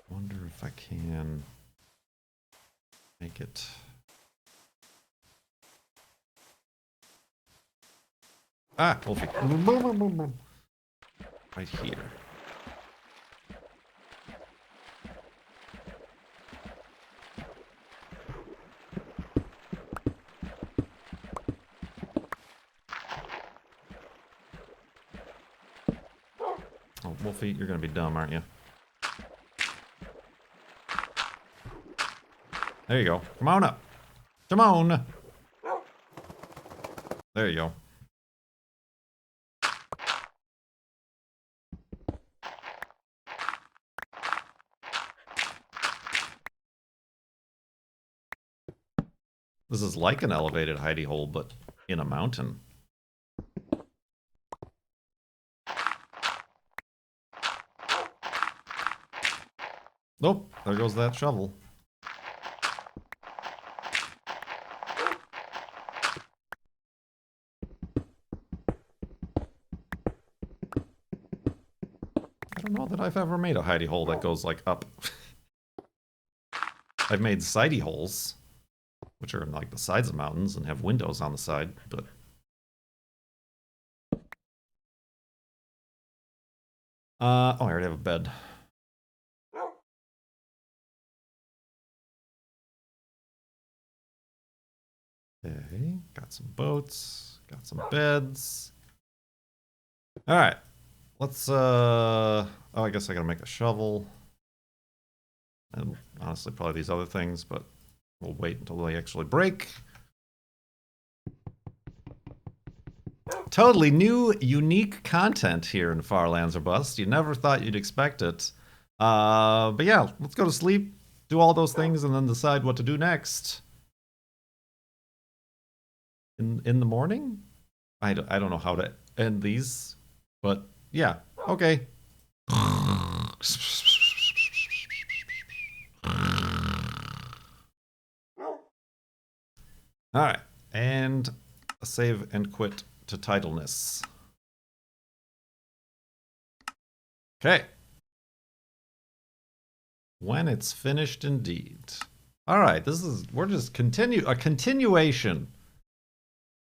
Wonder if I can make it. Ah, Wolfie. Right here. Oh, Wolfie, you're gonna be dumb, aren't you? There you go. Come on up. Come on. There you go. This is like an elevated hidey hole, but in a mountain. Nope, there goes that shovel. I don't know that I've ever made a hidey hole that goes like up. I've made sidey holes, which are in like the sides of mountains and have windows on the side, but oh, I already have a bed. Okay, got some boats, got some beds. All right, let's oh, I guess I gotta make a shovel. And honestly, probably these other things, but we'll wait until they actually break. Totally new, unique content here in Farlands or Bust. You never thought you'd expect it. But yeah, let's go to sleep, do all those things, and then decide what to do next. In the morning? I don't know how to end these, but yeah, okay. Alright, and a save and quit to titleness. Okay. When it's finished indeed. Alright, we're just a continuation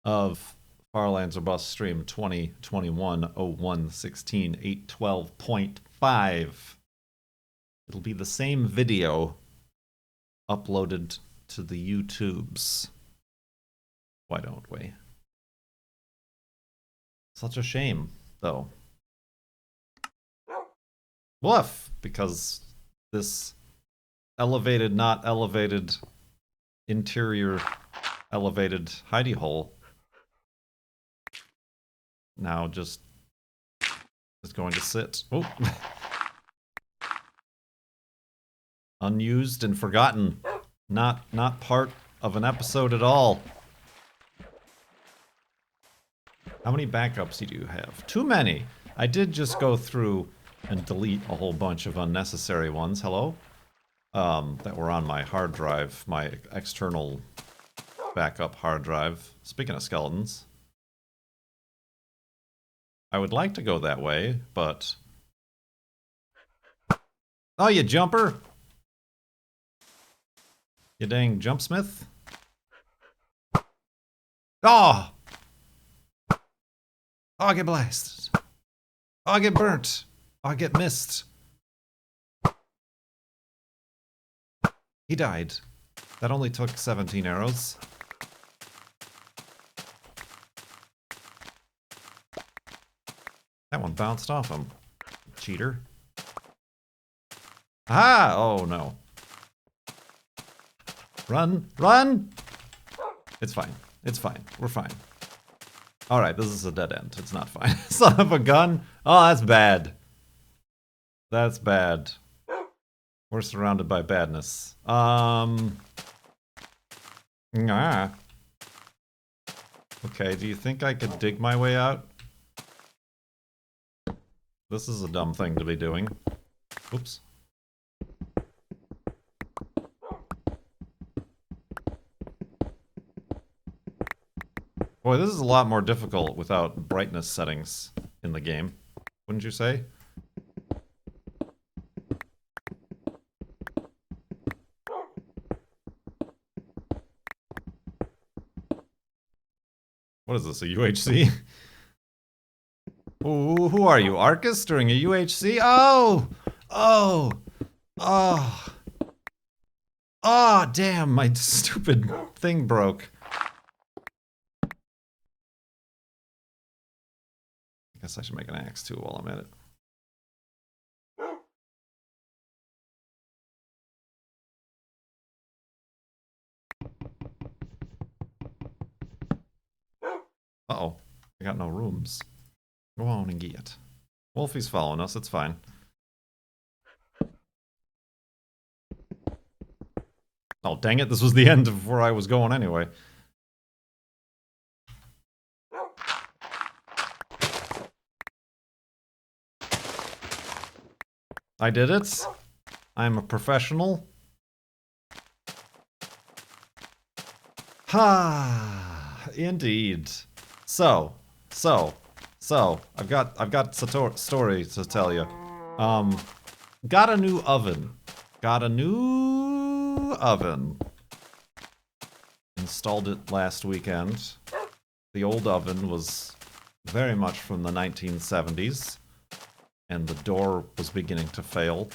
of Farlands or Bust stream 2021-01-16-812.5. It'll be the same video uploaded to the YouTubes. Why don't we? Such a shame, though. Woof! Because this elevated, not elevated, interior elevated hidey hole now just is going to sit. Oh. Unused and forgotten. Not part of an episode at all. How many backups do you have? Too many. I did just go through and delete a whole bunch of unnecessary ones. Hello? That were on my hard drive, my external backup hard drive. Speaking of skeletons. I would like to go that way, but... Oh, you jumper! You dang jumpsmith. Oh! Oh, I get blasted. Oh, I get burnt. Oh, I get missed. He died. That only took 17 arrows. That one bounced off him. Cheater. Ah! Oh, no. Run! Run! It's fine. It's fine. We're fine. Alright, this is a dead end. It's not fine. Son of a gun! Oh, that's bad. That's bad. We're surrounded by badness. Okay, do you think I could dig my way out? This is a dumb thing to be doing. Oops. Boy, this is a lot more difficult without brightness settings in the game. Wouldn't you say? What is this, a UHC? Ooh, who are you, Arcus during a UHC? Oh! Oh! Oh! Oh, damn, my stupid thing broke. I guess I should make an axe too while I'm at it. Uh-oh. I got no rooms. Go on and get it. Wolfie's following us. It's fine. Oh, dang it. This was the end of where I was going anyway. I did it. I'm a professional. Ha! Indeed. So, I've got a story to tell you. Got a new oven. Installed it last weekend. The old oven was very much from the 1970s, and the door was beginning to fail.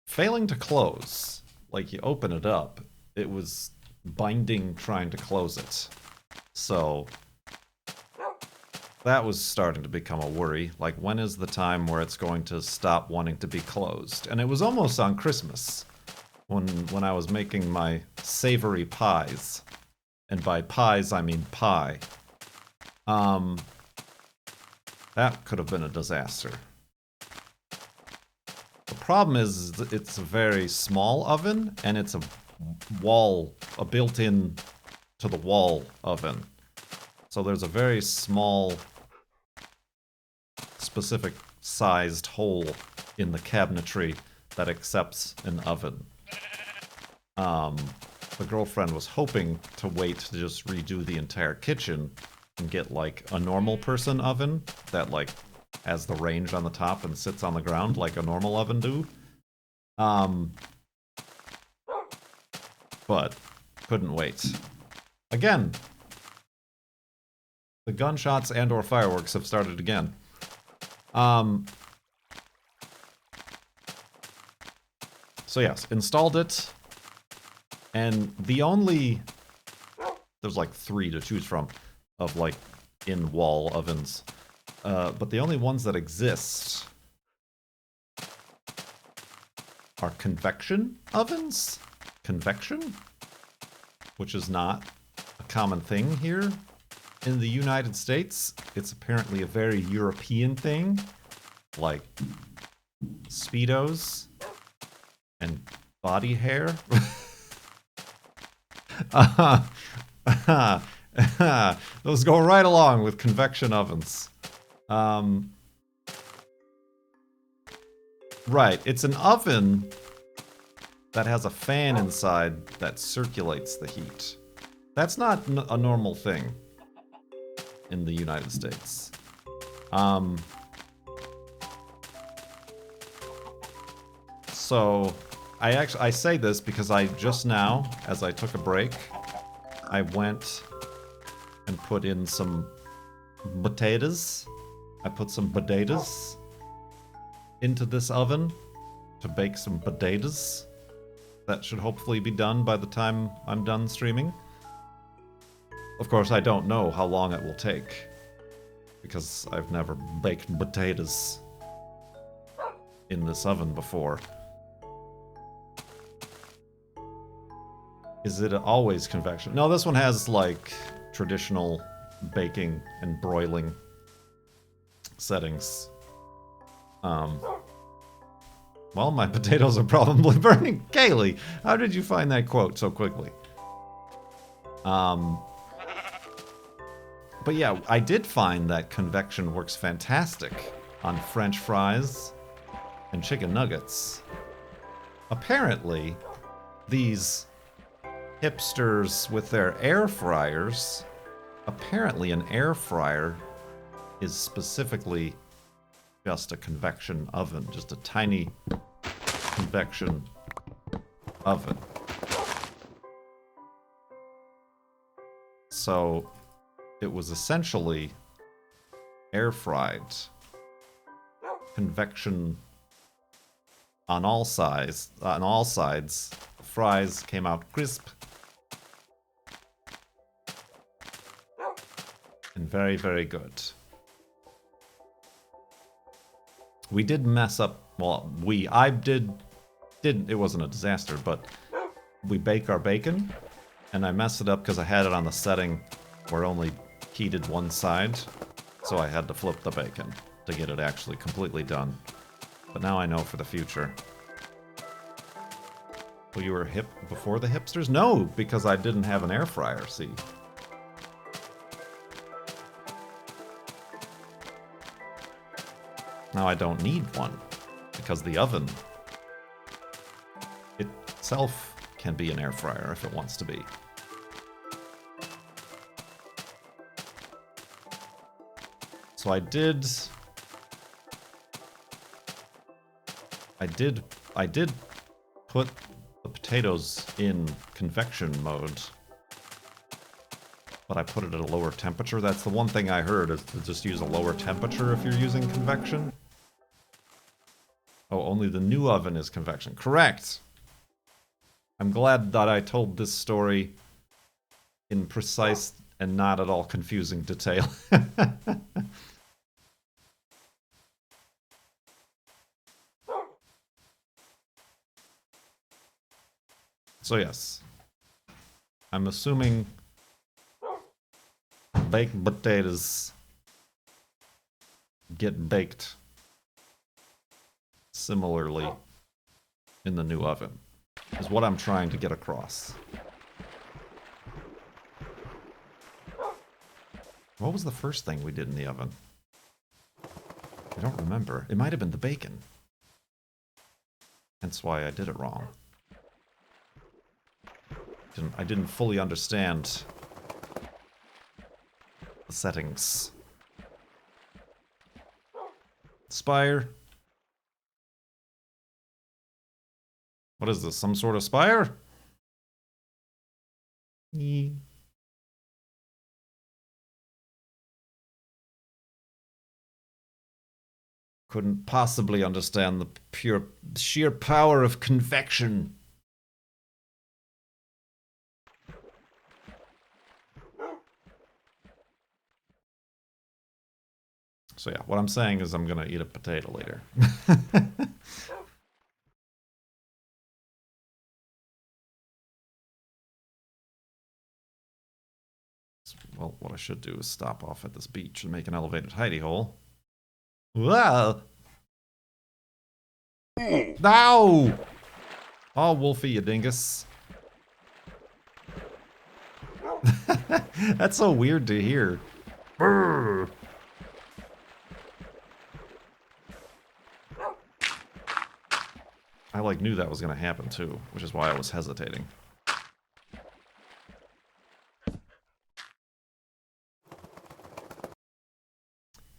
Failing to close. Like, you open it up, it was binding trying to close it. So that was starting to become a worry. Like, when is the time where it's going to stop wanting to be closed? And it was almost on Christmas when I was making my savory pies. And by pies, I mean pie. That could have been a disaster. The problem is it's a very small oven, and it's a built-in to the wall oven. So there's a very small, specific sized hole in the cabinetry that accepts an oven. The girlfriend was hoping to wait to just redo the entire kitchen and get like a normal person oven that like has the range on the top and sits on the ground like a normal oven do. But couldn't wait. Again, the gunshots and or fireworks have started again. So yes, installed it. And the only... There's like 3 to choose from of like in-wall ovens. But the only ones that exist are convection ovens? Convection? Which is not a common thing here in the United States. It's apparently a very European thing. Like Speedos and body hair. Those go right along with convection ovens. Right, it's an oven that has a fan inside that circulates the heat. That's not a normal thing in the United States. So I say this because I just now, as I took a break, I went and put in some potatoes. I put some potatoes into this oven to bake some potatoes. That should hopefully be done by the time I'm done streaming. Of course, I don't know how long it will take, because I've never baked potatoes in this oven before. Is it always convection? No, this one has, like, traditional baking and broiling settings. Well, my potatoes are probably burning. Kaylee, how did you find that quote so quickly? But yeah, I did find that convection works fantastic on French fries and chicken nuggets. Apparently, these hipsters with their air fryers, apparently an air fryer is specifically just a convection oven, just a tiny convection oven. So it was essentially air fried convection on all sides. The fries came out crisp and very, very good. We did mess up, well, I didn't, it wasn't a disaster, but we bake our bacon, And I messed it up because I had it on the setting where only heated one side. So I had to flip the bacon to get it actually completely done. But now I know for the future. Well, you were hip before the hipsters? No, because I didn't have an air fryer, see. Now I don't need one, because the oven itself can be an air fryer if it wants to be. So I did put the potatoes in convection mode, but I put it at a lower temperature. That's the one thing I heard, is to just use a lower temperature if you're using convection. Oh, only the new oven is convection. Correct! I'm glad that I told this story in precise and not at all confusing detail. So yes, I'm assuming baked potatoes get baked similarly in the new oven, is what I'm trying to get across. What was the first thing we did in the oven? I don't remember. It might have been the bacon. Hence why I did it wrong. I didn't fully understand the settings. Spire. What is this? Some sort of spire? Couldn't possibly understand the sheer power of convection. So yeah, what I'm saying is I'm gonna eat a potato later. Well, what I should do is stop off at this beach and make an elevated hidey hole. Wow! No! Oh, Wolfie, you dingus. That's so weird to hear. Brrr. I knew that was gonna happen too, which is why I was hesitating.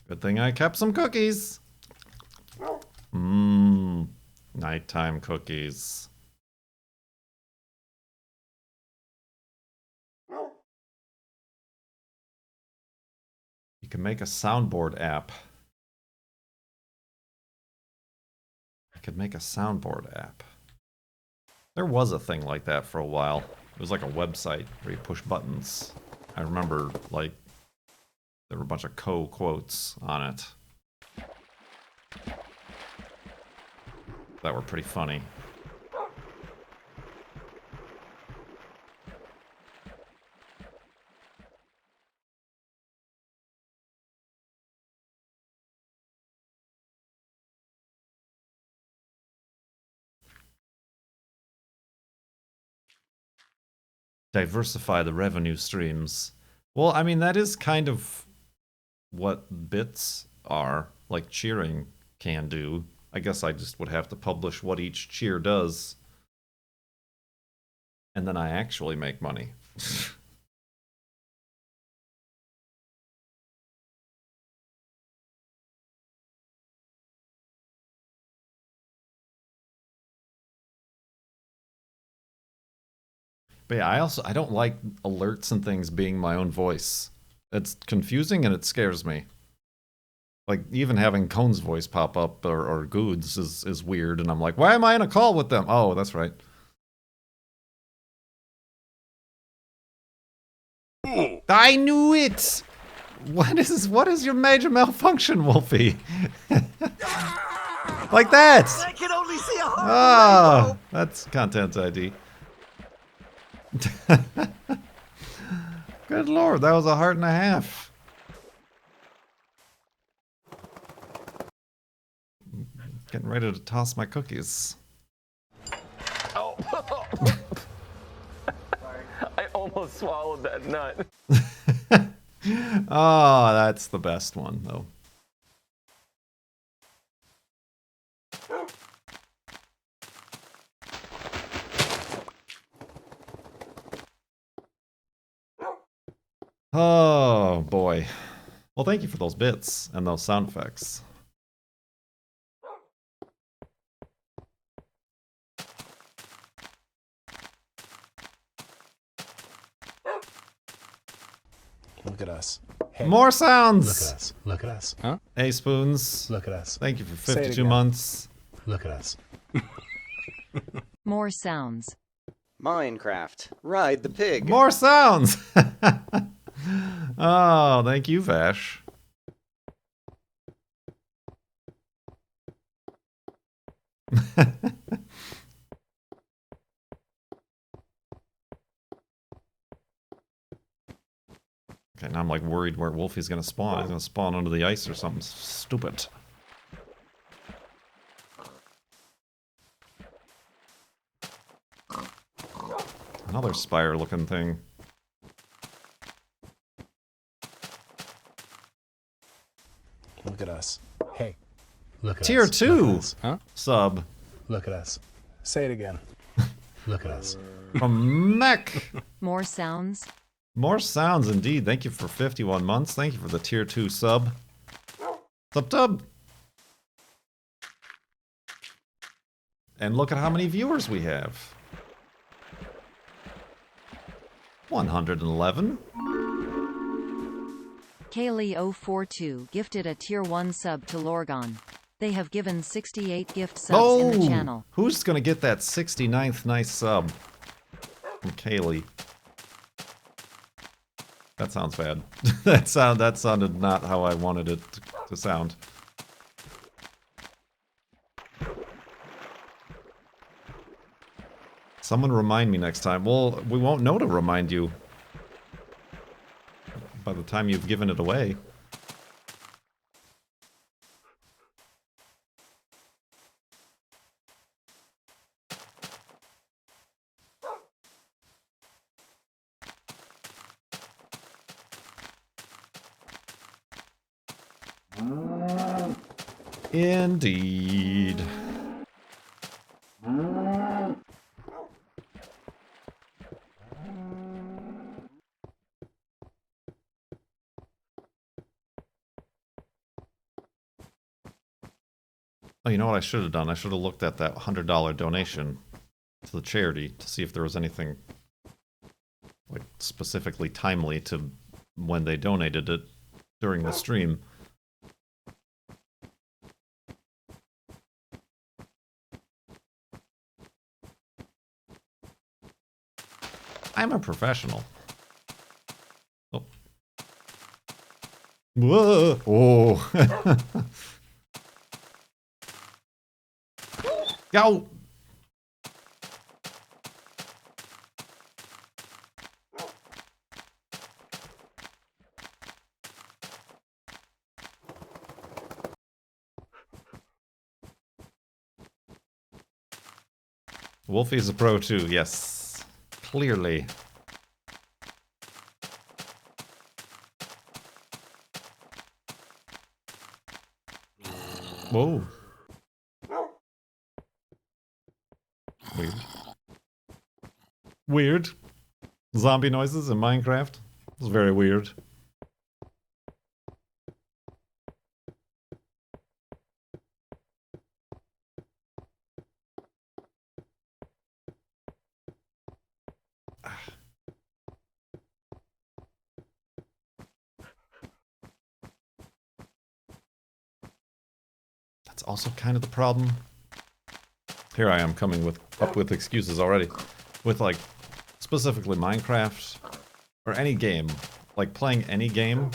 Good thing I kept some cookies. Mmm, nighttime cookies. You can make a soundboard app. Could make a soundboard app. There was a thing like that for a while. It was like a website where you push buttons. I remember, there were a bunch of quotes on it that were pretty funny. Diversify the revenue streams. Well, I mean, that is kind of what bits are, like cheering can do. I guess I just would have to publish what each cheer does. And then I actually make money. But yeah, I don't like alerts and things being my own voice. It's confusing and it scares me. Like, even having Cone's voice pop up or Goods is weird, and I'm like, why am I in a call with them? Oh, that's right. I knew it! What is your major malfunction, Wolfie? Like that! I can only see a Ah, that's content ID. Good lord, that was a heart and a half. Getting ready to toss my cookies. Oh. I almost swallowed that nut. Oh, that's the best one, though. Oh, boy. Well, thank you for those bits and those sound effects. Look at us. Hey, More look at sounds! us. Look at us. Huh? Hey, Spoons. Look at us. Thank you for Say it 52 again. months. Look at us. More sounds. Minecraft. Ride the pig. More sounds! Oh, thank you, Vash. Okay, now I'm like worried where Wolfie's gonna spawn. He's gonna spawn under the ice or something stupid. Another spire looking thing. Look at us. Hey, look at Tier us. 2 Look at us. Huh? sub Look at us. Say it again. Look at us. from Mech. More sounds. More sounds indeed. Thank you for 51 months. Thank you for the tier 2 sub. Tub. And look at how many viewers we have. 111. Kaylee042 gifted a tier 1 sub to Lorgon. They have given 68 gift subs in the channel. Who's gonna get that 69th nice sub from Kaylee? That sounds bad. that sounded not how I wanted it to sound. Someone remind me next time. Well, we won't know to remind you by the time you've given it away. Indeed. Oh, you know what I should have done? I should have looked at that $100 donation to the charity to see if there was anything like specifically timely to when they donated it during the stream. I'm a professional. Oh. Whoa! Oh! Go! Wolfie's a pro too, yes. Clearly. Whoa. Weird. Weird. Zombie noises in Minecraft. It's very weird. That's also kind of the problem. Here I am coming up with excuses already. With like, specifically Minecraft, or any game. Like playing any game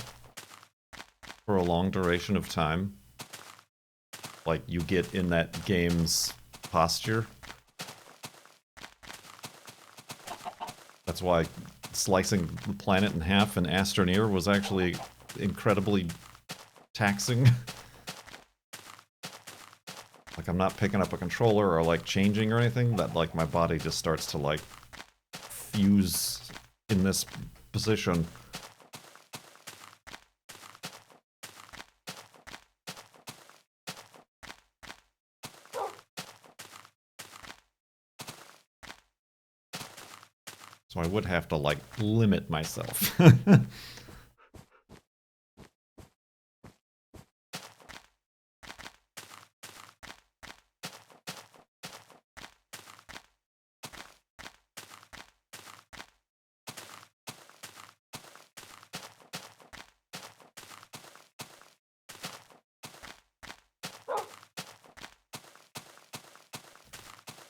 for a long duration of time. Like you get in that game's posture. That's why slicing the planet in half in Astroneer was actually incredibly taxing. Like, I'm not picking up a controller or, like, changing or anything, that, like, my body just starts to, like, fuse in this position. So I would have to, like, limit myself.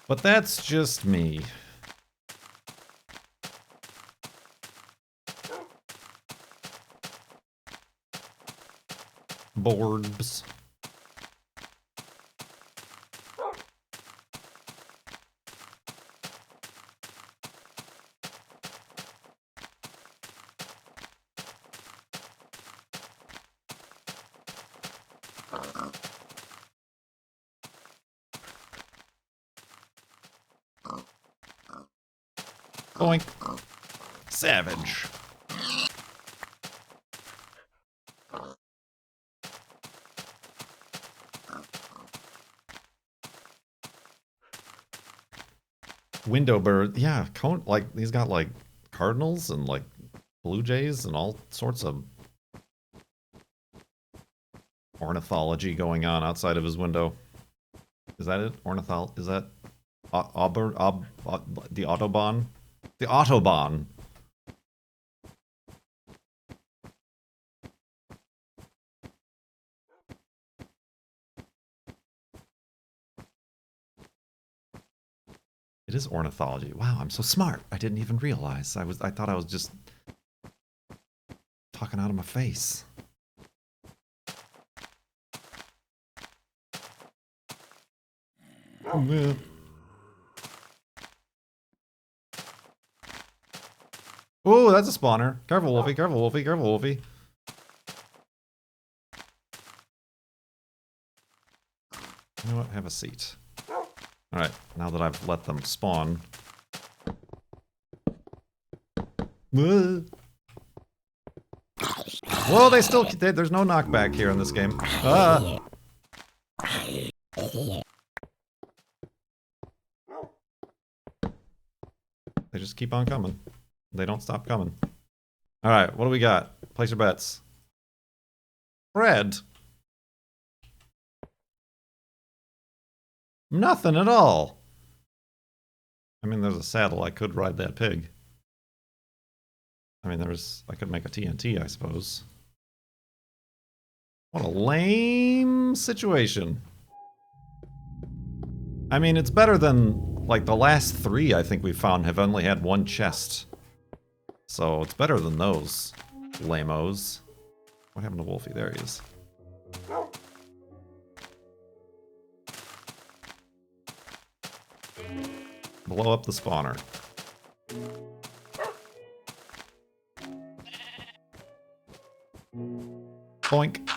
But that's just me. Borbs. Boink. Savage. Window bird, yeah, cone, like, he's got, like, cardinals and, like, blue jays and all sorts of ornithology going on outside of his window. Is that it? Is that the Autobahn? The Autobahn. It is ornithology. Wow, I'm so smart. I didn't even realize. I thought I was just talking out of my face. Oh, man. Oh, that's a spawner. Careful, Wolfie. Careful, Wolfie. Careful, Wolfie. You know what? Have a seat. Alright, now that I've let them spawn. Whoa, they still... there's no knockback here in this game. Ah! They just keep on coming. They don't stop coming. Alright, what do we got? Place your bets. Bread. Nothing at all. I mean, there's a saddle. I could ride that pig. I mean, I could make a TNT, I suppose. What a lame situation. I mean, it's better than, like, the last 3 I think we found have only had 1 chest. So, it's better than those lamos. What happened to Wolfie? There he is. Blow up the spawner. Boink.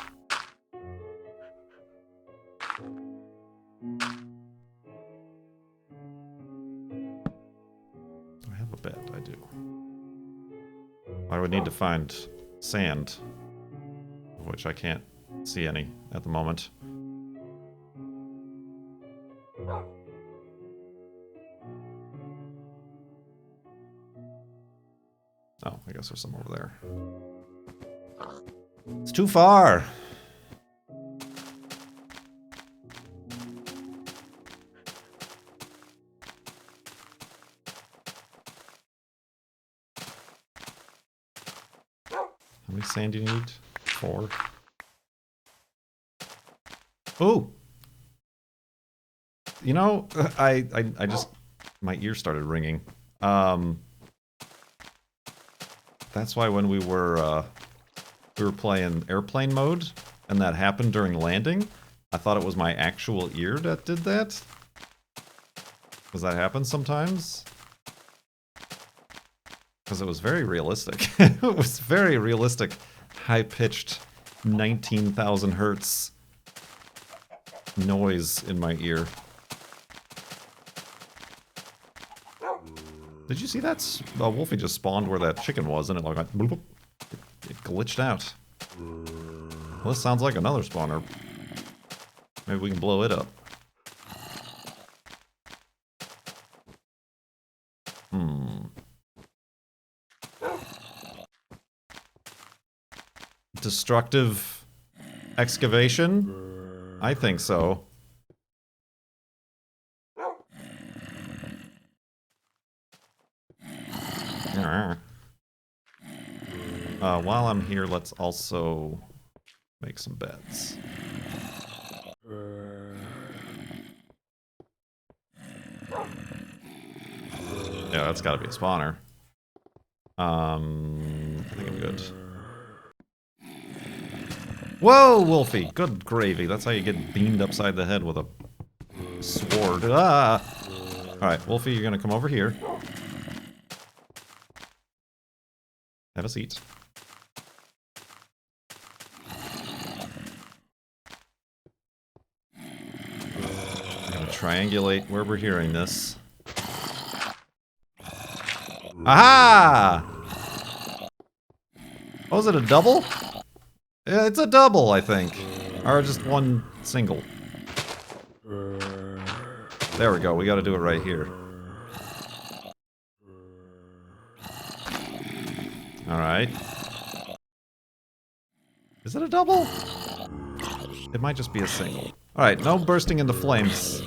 I have a bet, I do. I would need to find sand, which I can't see any at the moment. Oh, I guess there's some over there. It's too far! How many sand do you need? 4. Ooh! You know, I just... my ear started ringing. That's why when we were playing airplane mode, and that happened during landing, I thought it was my actual ear that did that. Does that happen sometimes? because it was very realistic. It was very realistic, high-pitched, 19,000 hertz noise in my ear. Did you see that? Wolfie just spawned where that chicken was, and it like went bloop, bloop. It glitched out. Well, this sounds like another spawner. Maybe we can blow it up. Destructive excavation? I think so. While I'm here, let's also make some beds. Yeah, that's gotta be a spawner. I think I'm good. Whoa, Wolfie! Good gravy. That's how you get beamed upside the head with a sword. Ah! Alright, Wolfie, you're gonna come over here. Have a seat. I'm gonna triangulate where we're hearing this. Aha! Oh, is it a double? Yeah, it's a double, I think. Or just one single. There we go, we gotta do it right here. Alright. Is it a double? It might just be a single. Alright, no bursting into flames.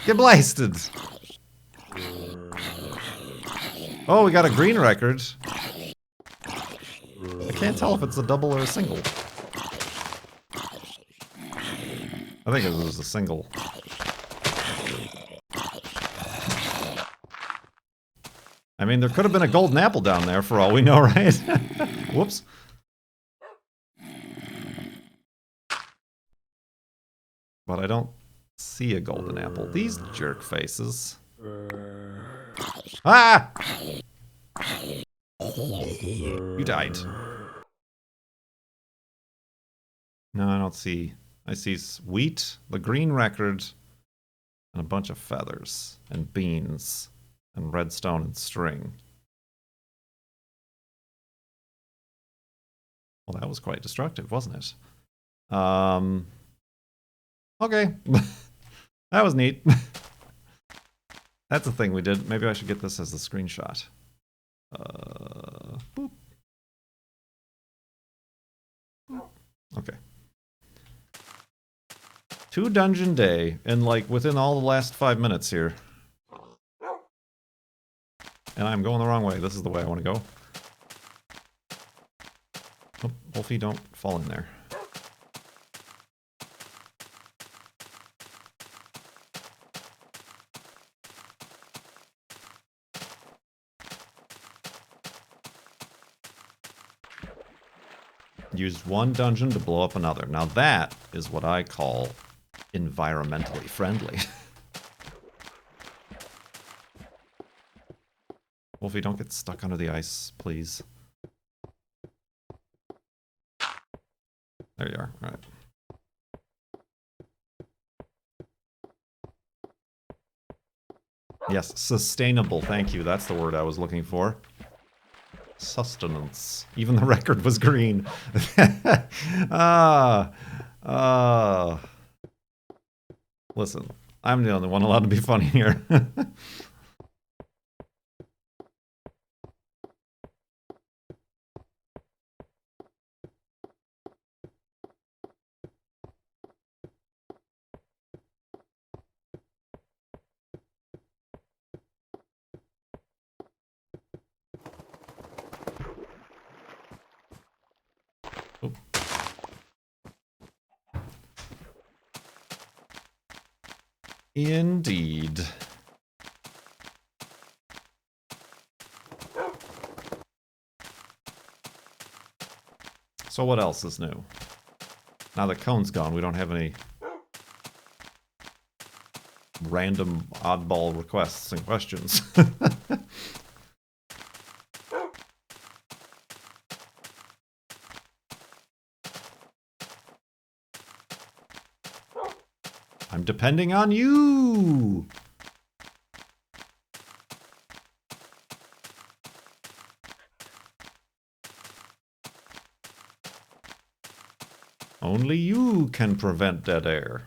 Get blasted! Oh, we got a green record. I can't tell if it's a double or a single. I think it was a single. I mean, there could have been a golden apple down there for all we know, right? Whoops. But I don't see a golden apple. These jerk faces. Ah! You died. No, I don't see. I see wheat, the green record, and a bunch of feathers, and beans, and redstone and string. Well, that was quite destructive, wasn't it? Okay. That was neat. That's the thing we did. Maybe I should get this as a screenshot. Boop. Okay. 2 dungeon day, and like within all the last 5 minutes here. And I'm going the wrong way. This is the way I want to go. Oh, Wolfie, don't fall in there. Used one dungeon to blow up another. Now that is what I call environmentally friendly. Wolfie, don't get stuck under the ice, please. There you are. All right. Yes, sustainable. Thank you. That's the word I was looking for. Sustenance. Even the record was green. Listen, I'm the only one allowed to be funny here. Indeed. So what else is new? Now that Cone's gone, we don't have any random oddball requests and questions. I'm depending on you! Only you can prevent dead air.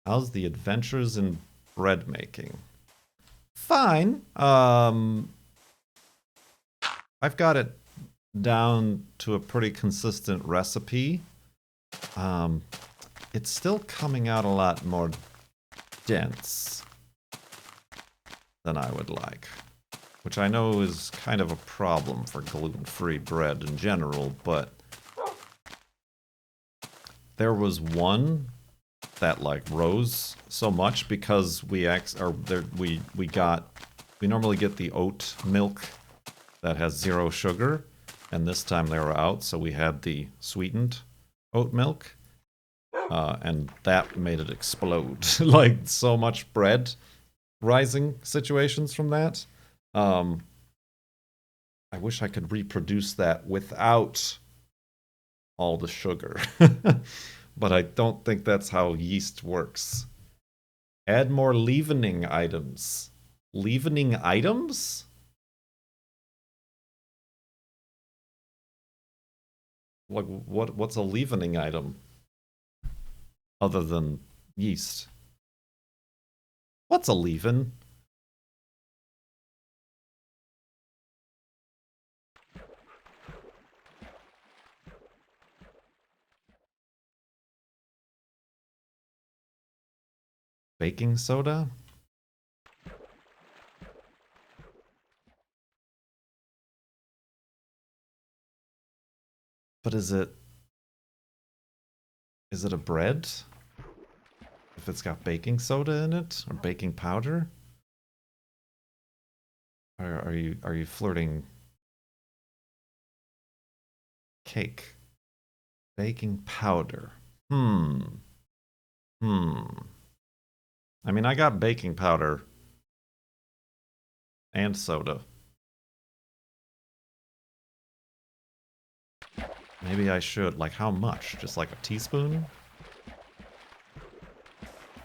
How's the adventures in bread making? Fine. I've got it down to a pretty consistent recipe. It's still coming out a lot more dense than I would like, which I know is kind of a problem for gluten-free bread in general, but there was one that like rose so much because we normally get the oat milk that has 0 sugar, and this time they were out, so we had the sweetened oat milk, and that made it explode. Like so much bread rising situations from that. I wish I could reproduce that without all the sugar. But I don't think that's how yeast works. Add more leavening items. Leavening items? Like what's a leavening item other than yeast? What's a leaven? Baking soda? But is it a bread? If it's got baking soda in it? Or baking powder? Or are you flirting cake? Baking powder. I mean, I got baking powder and soda. Maybe I should. Like, how much? Just like a teaspoon?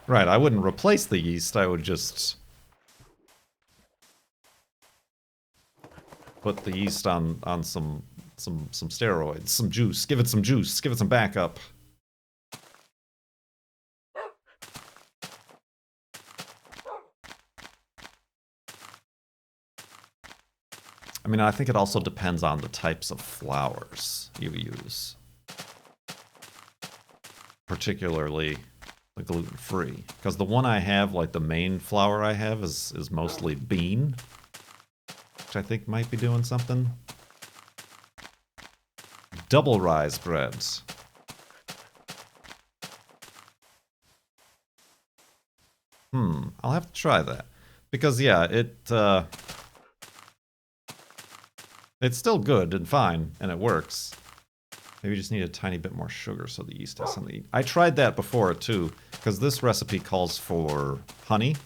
Right, I wouldn't replace the yeast. I would just put the yeast on some steroids, some juice. Give it some juice. Give it some backup. I mean, I think it also depends on the types of flours you use. Particularly the gluten-free. Because the one I have, like the main flour I have, is mostly bean. Which I think might be doing something. Double rise breads. I'll have to try that. Because, yeah, it's still good and fine, and it works. Maybe you just need a tiny bit more sugar so the yeast has something to eat. I tried that before, too, because this recipe calls for honey.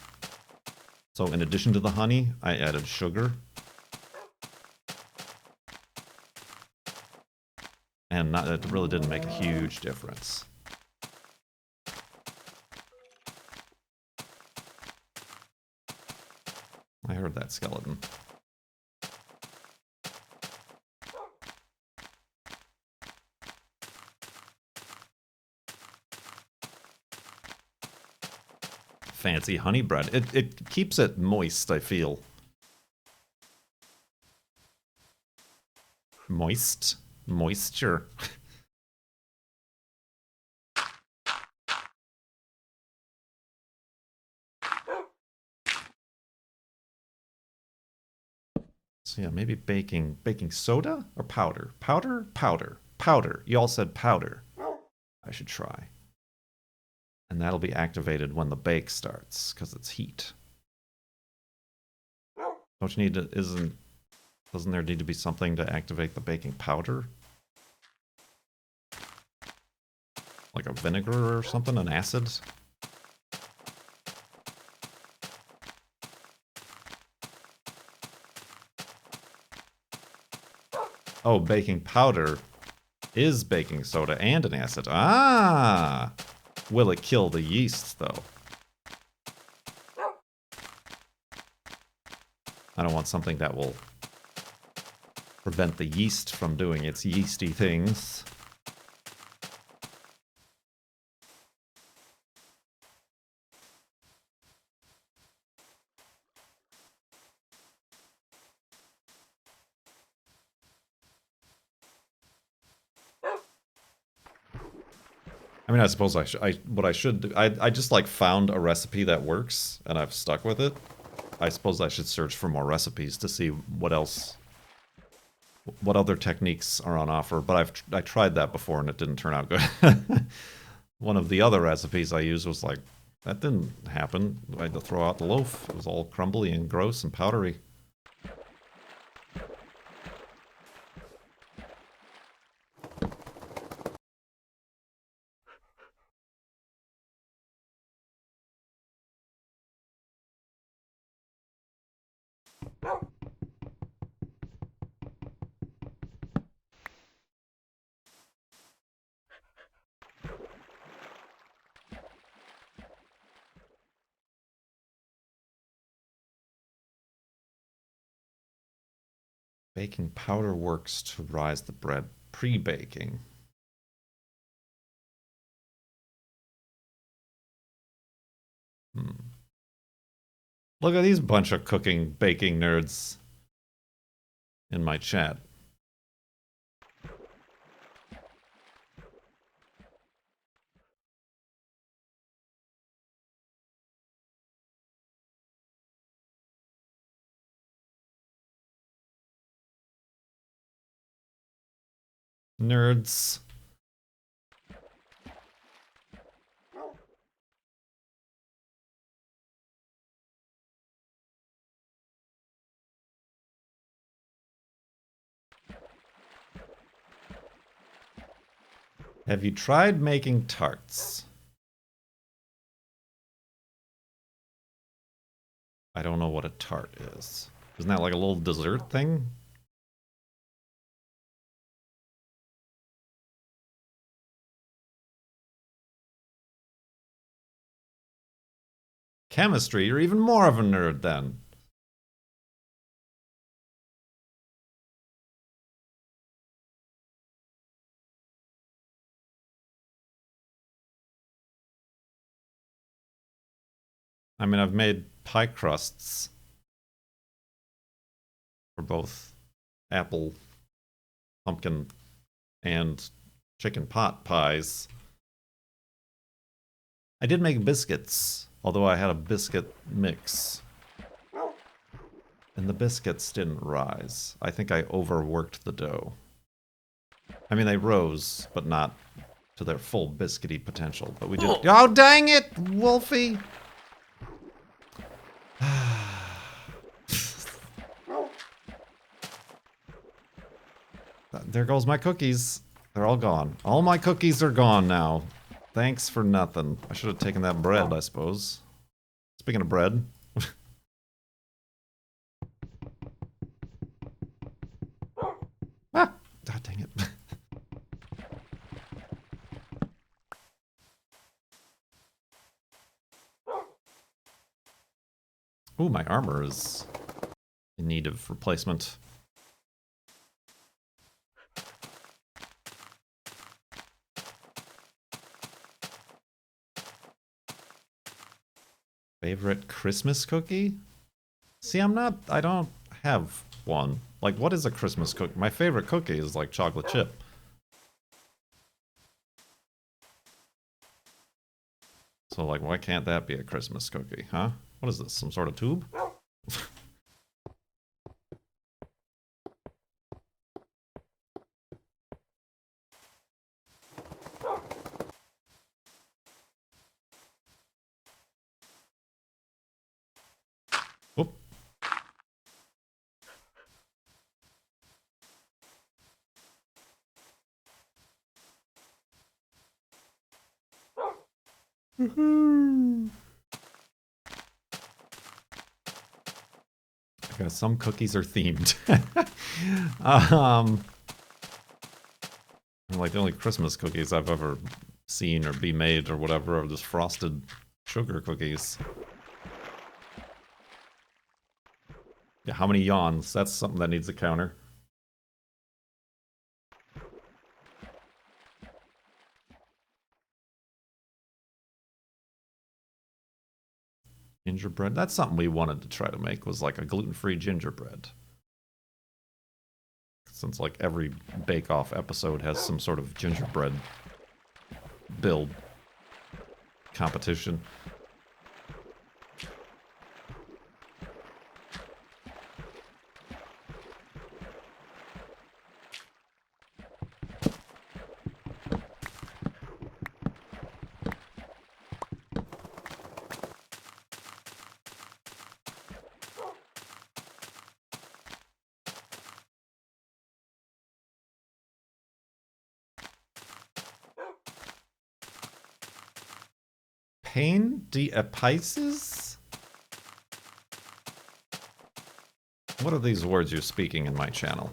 So in addition to the honey, I added sugar. And it really didn't make a huge difference. I heard that skeleton. Fancy honey bread. It keeps it moist, I feel. Moist? Moisture. So yeah, maybe baking soda or powder? Powder. You all said powder. I should try. And that'll be activated when the bake starts, because it's heat. Don't you need to, doesn't there need to be something to activate the baking powder? Like a vinegar or something, an acid? Oh, baking powder is baking soda and an acid. Ah! Will it kill the yeast, though? I don't want something that will prevent the yeast from doing its yeasty things. I mean, I suppose what I should do, I just like found a recipe that works and I've stuck with it. I suppose I should search for more recipes to see what else, what other techniques are on offer. But I tried that before and it didn't turn out good. One of the other recipes I used was like, that didn't happen. I had to throw out the loaf. It was all crumbly and gross and powdery. Baking powder works to rise the bread pre-baking. Look at these bunch of cooking, baking nerds in my chat. Nerds. Have you tried making tarts? I don't know what a tart is. Isn't that like a little dessert thing? Chemistry? You're even more of a nerd then. I mean, I've made pie crusts for both apple, pumpkin, and chicken pot pies. I did make biscuits, although I had a biscuit mix. And the biscuits didn't rise. I think I overworked the dough. I mean, they rose, but not to their full biscuity potential. But we did. Oh, dang it, Wolfie! There goes my cookies. They're all gone. All my cookies are gone now. Thanks for nothing. I should have taken that bread, I suppose. Speaking of bread. Ah! God dang it. Ooh, my armor is in need of replacement. Favorite Christmas cookie? See, I don't have one. Like, what is a Christmas cookie? My favorite cookie is like chocolate chip. So, like, why can't that be a Christmas cookie, huh? What is this, some sort of tube? Whoop. Because some cookies are themed. Like the only Christmas cookies I've ever seen or be made or whatever are just frosted sugar cookies. Yeah, how many yawns? That's something that needs a counter. Gingerbread. That's something we wanted to try to make, was like a gluten-free gingerbread. Since like every Bake Off episode has some sort of gingerbread build competition. Pain de Epices? What are these words you're speaking in my channel?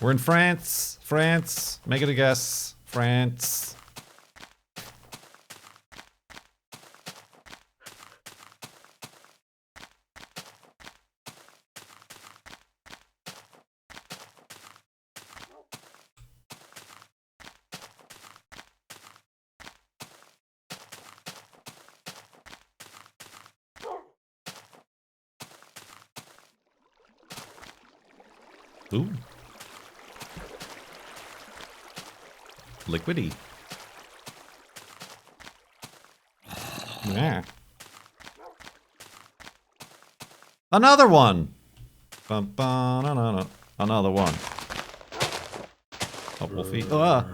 We're in France. France. Make it a guess. France. Ooh. Liquidy. Yeah. Another one! Another one. Oh, Wolfie. Ah!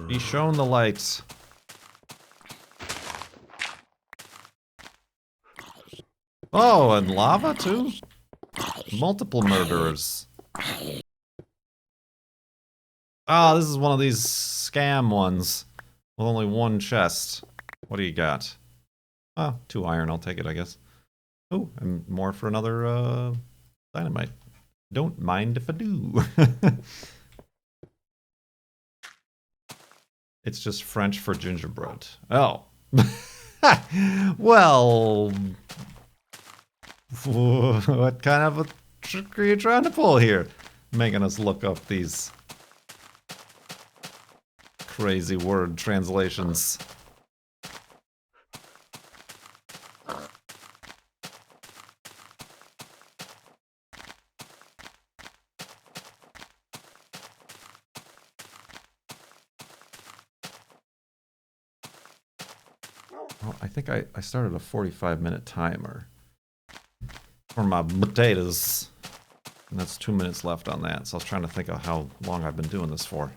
Be shown the lights. Oh, and lava too? Multiple murderers. Ah, this is one of these scam ones. With only one chest. What do you got? Oh, 2 iron, I'll take it, I guess. Oh, and more for another, dynamite. Don't mind if I do. It's just French for gingerbread. Oh. Well... What kind of a trick are you trying to pull here? Making us look up these crazy word translations. Well, I think I started a 45-minute timer for my potatoes. And that's 2 minutes left on that, so I was trying to think of how long I've been doing this for.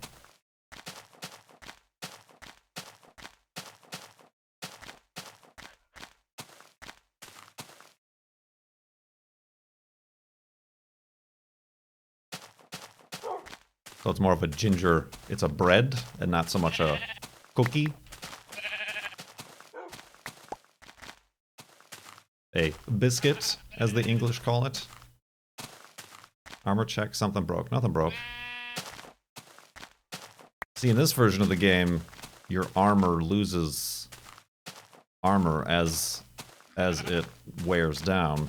So it's more of a ginger, it's a bread and not so much a cookie. A biscuit, as the English call it. Armor check, something broke. Nothing broke. See, in this version of the game, your armor loses armor as it wears down.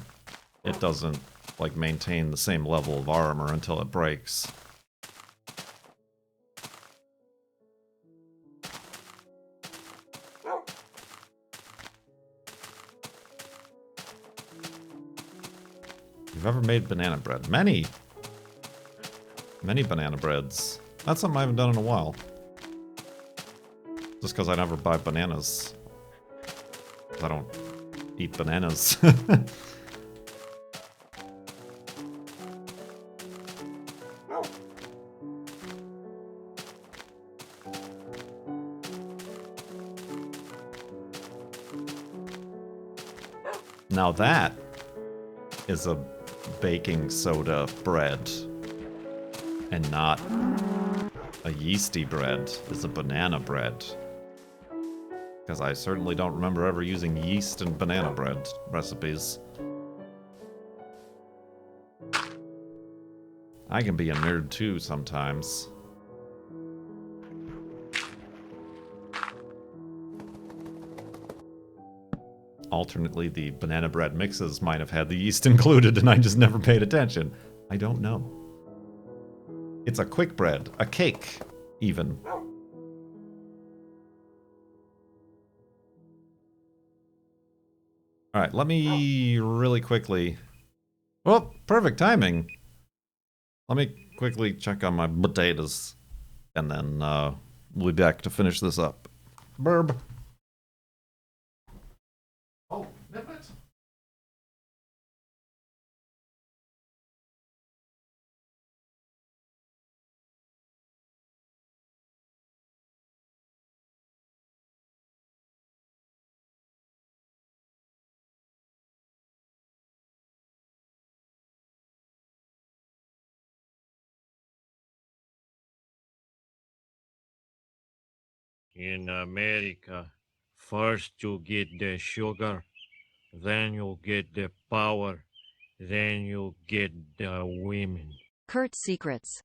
It doesn't, like, maintain the same level of armor until it breaks. You've ever made banana bread? Many banana breads. That's something I haven't done in a while. Just because I never buy bananas. I don't eat bananas. Now that is a baking soda bread, and not a yeasty bread. Is a banana bread. Because I certainly don't remember ever using yeast and banana bread recipes. I can be a nerd too sometimes. Alternately, the banana bread mixes might have had the yeast included and I just never paid attention. I don't know. It's a quick bread, a cake, even. Alright, let me really quickly... Oh, perfect timing! Let me quickly check on my potatoes, and then we'll be back to finish this up. Burb. Oh, nip it. In America, first you get the sugar, then you get the power, then you get the women. Kurt Secrets.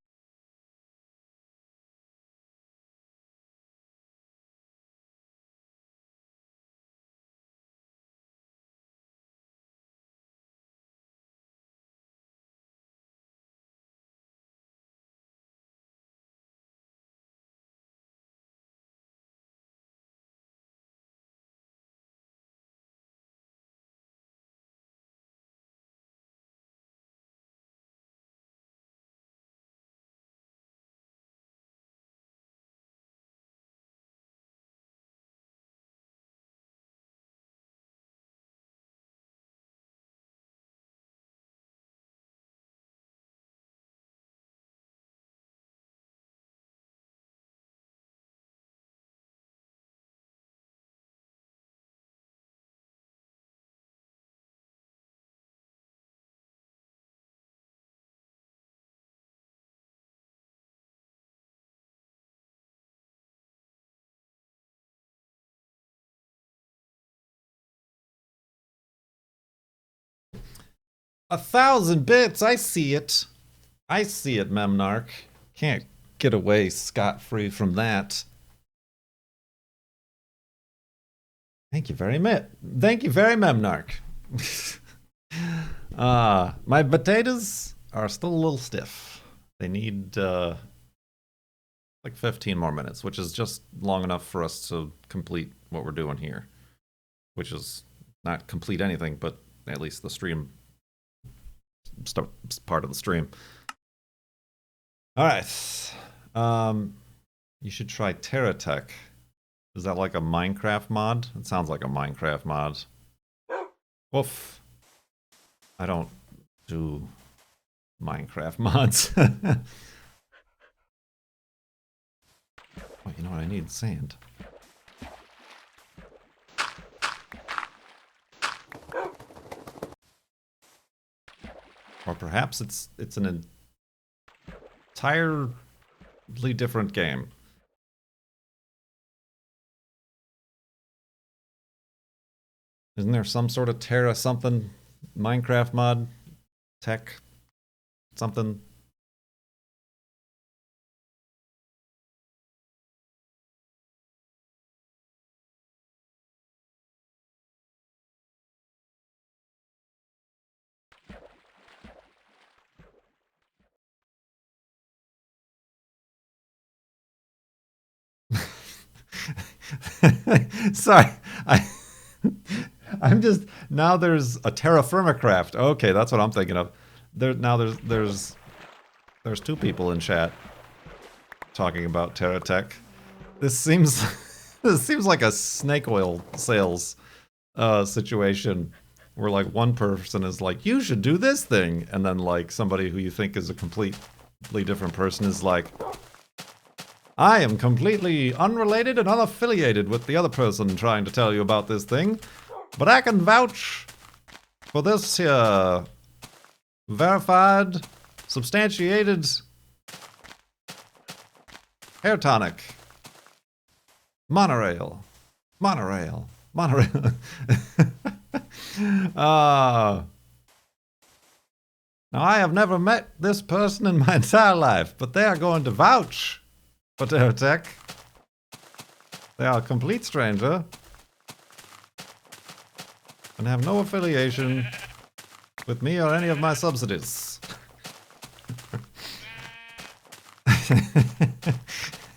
A 1,000 bits, I see it. I see it, Memnarch. Can't get away scot-free from that. Thank you very much. Thank you very Memnarch. My potatoes are still a little stiff. They need like 15 more minutes, which is just long enough for us to complete what we're doing here. Which is not complete anything, but at least the stream part of the stream. All right. You should try TerraTech. Is that like a Minecraft mod? It sounds like a Minecraft mod. Woof. I don't do Minecraft mods. Oh, you know what? I need sand. Or perhaps it's an entirely different game. Isn't there some sort of Terra something Minecraft mod? Tech something? Sorry, I'm just now. There's a Terra Firma Craft. Okay, that's what I'm thinking of. There's two people in chat talking about TerraTech. This seems like a snake oil sales situation where like one person is like, you should do this thing, and then like somebody who you think is a completely different person is like, I am completely unrelated and unaffiliated with the other person trying to tell you about this thing, but I can vouch for this here verified, substantiated hair tonic monorail. Monorail. Monorail. Ah. Now, I have never met this person in my entire life, but they are going to vouch for Terratech. They are a complete stranger and have no affiliation with me or any of my subsidies.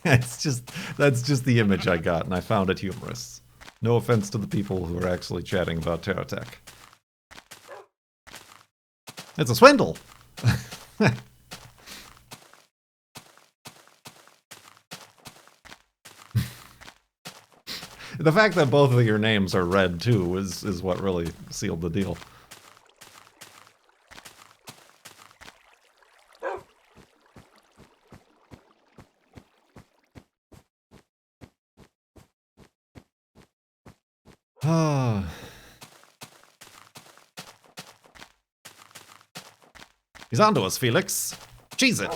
That's just the image I got, and I found it humorous. No offense to the people who are actually chatting about Terratech. It's a swindle! The fact that both of your names are red too is what really sealed the deal. He's onto us, Felix. Cheese it!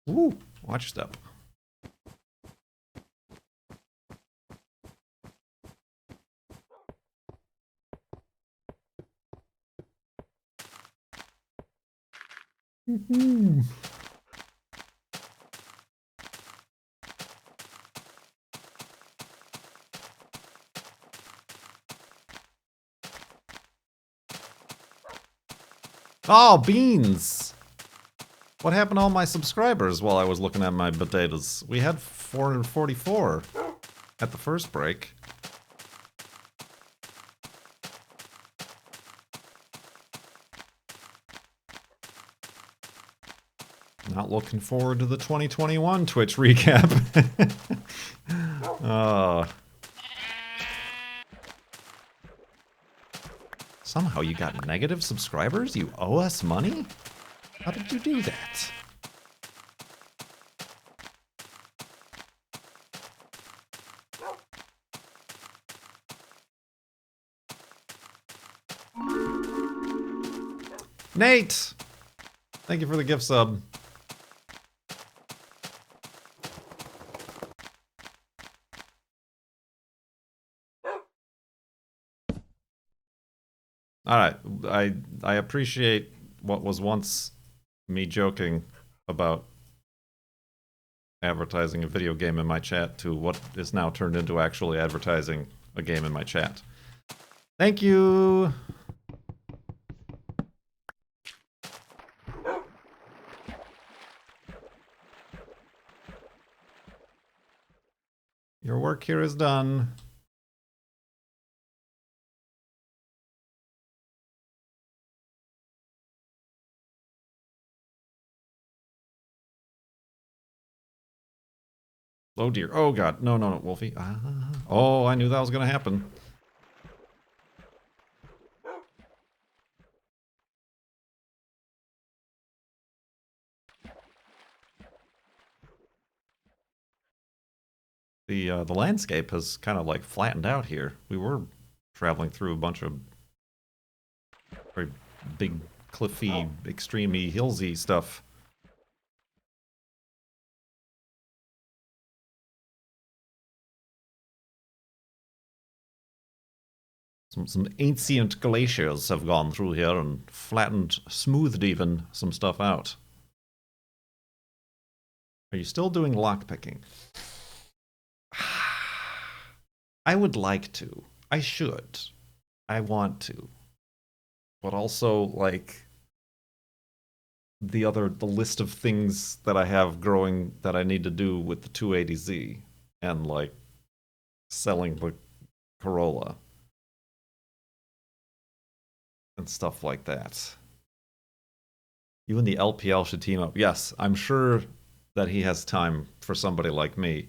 Woo! Watch your step. Oh, beans! What happened to all my subscribers while I was looking at my potatoes? We had 444 at the first break. Not looking forward to the 2021 Twitch recap. Somehow you got negative subscribers? You owe us money? How did you do that? Nate! Thank you for the gift sub. Alright, I appreciate what was once me joking about advertising a video game in my chat to what is now turned into actually advertising a game in my chat. Thank you! Your work here is done. Oh dear. Oh god. No, no, no, Wolfie. Oh, I knew that was gonna happen. The landscape has kind of like flattened out here. We were traveling through a bunch of very big, cliffy, extremely hillsy stuff. Some ancient glaciers have gone through here and flattened, smoothed even, some stuff out. Are you still doing lockpicking? I would like to. I should. I want to. But also, like, the list of things that I have growing that I need to do with the 280Z and, like, selling the Corolla and stuff like that. You and the LPL should team up. Yes, I'm sure that he has time for somebody like me.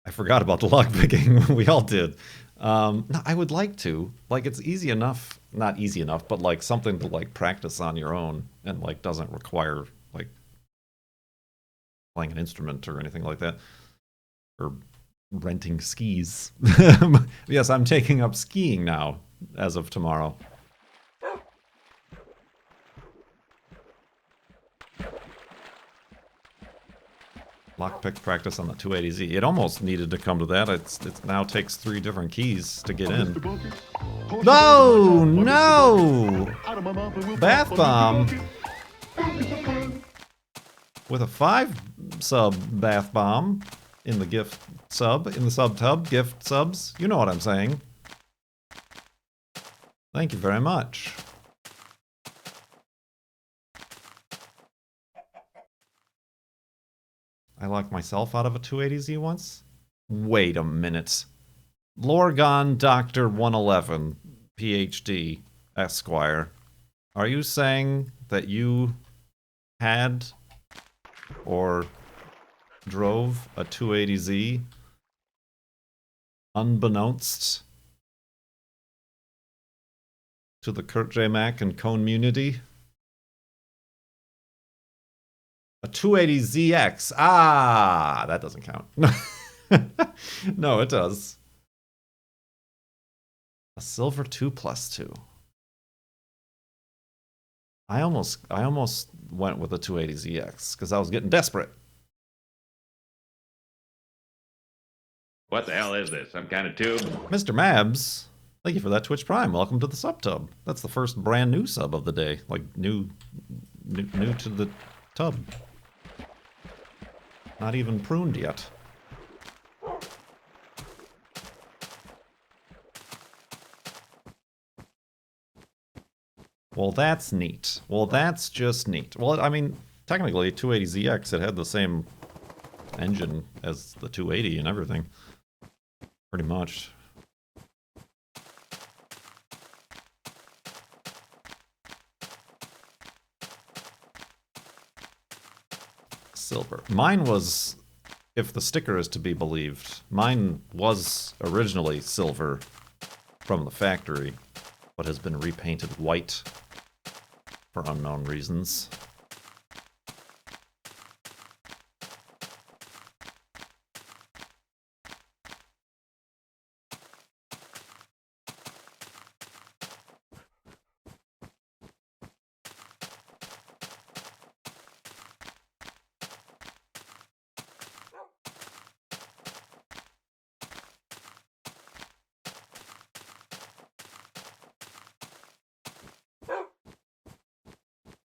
I forgot about the lockpicking. We all did. No, I would like to. Like, it's easy enough. Not easy enough, but like something to like practice on your own and like doesn't require like playing an instrument or anything like that. Or renting skis. Yes, I'm taking up skiing now, as of tomorrow. Lockpick practice on the 280Z. It almost needed to come to that. It now takes 3 different keys to get in. No! No! Bath bomb! With a 5 sub bath bomb in the gift sub, in the sub tub, gift subs. You know what I'm saying. Thank you very much. I locked myself out of a 280Z once? Wait a minute. Lorgon Doctor 111, PhD, Esquire. Are you saying that you had or drove a 280Z unbeknownst to the Kurt J. Mac and Cone community? A 280ZX. Ah, that doesn't count. No, it does. A silver 2+2. I almost went with a 280ZX because I was getting desperate. What the hell is this? Some kind of tube? Mr. Mabs, thank you for that Twitch Prime. Welcome to the sub tub. That's the first brand new sub of the day. Like new to the tub. Not even pruned yet. Well, that's neat. Well, that's just neat. Well, I mean, technically, 280ZX, it had the same engine as the 280 and everything. Pretty much. Silver. Mine was, if the sticker is to be believed, mine was originally silver from the factory, but has been repainted white for unknown reasons.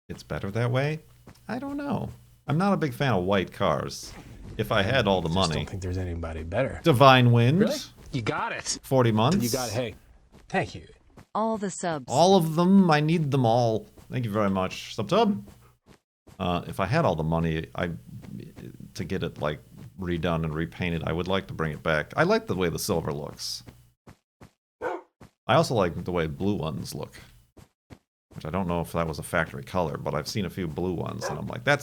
It's better that way? I don't know. I'm not a big fan of white cars. If I had all the I money. don't think there's anybody better. Divine Wind. Really? You got it. 40 months. You got it. Hey, thank you. All the subs. All of them. I need them all. Thank you very much. Subtub. If I had all the money, to get it like redone and repainted, I would like to bring it back. I like the way the silver looks. I also like the way blue ones look. Which I don't know if that was a factory color, but I've seen a few blue ones, and I'm like, now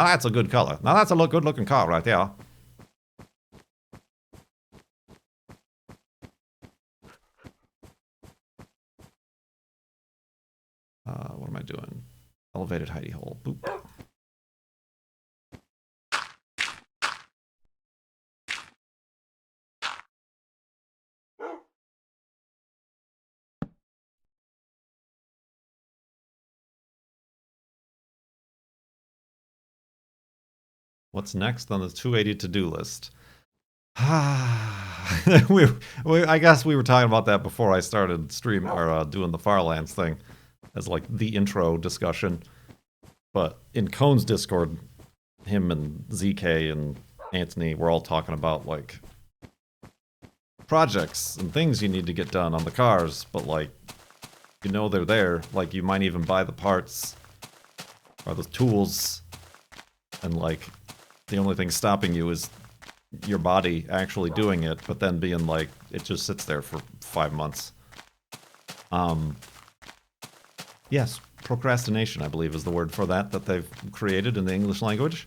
that's a good color. Now that's a good looking car right there. What am I doing? Elevated hidey hole. Boop. What's next on the 280 to-do list? I guess we were talking about that before I started stream or doing the Farlands thing as like the intro discussion. But in Cone's Discord, him and ZK and Anthony were all talking about like projects and things you need to get done on the cars, but like you know they're there. Like you might even buy the parts or the tools, and like the only thing stopping you is your body actually doing it, but then being like, it just sits there for 5 months. Yes, procrastination, I believe, is the word for that they've created in the English language.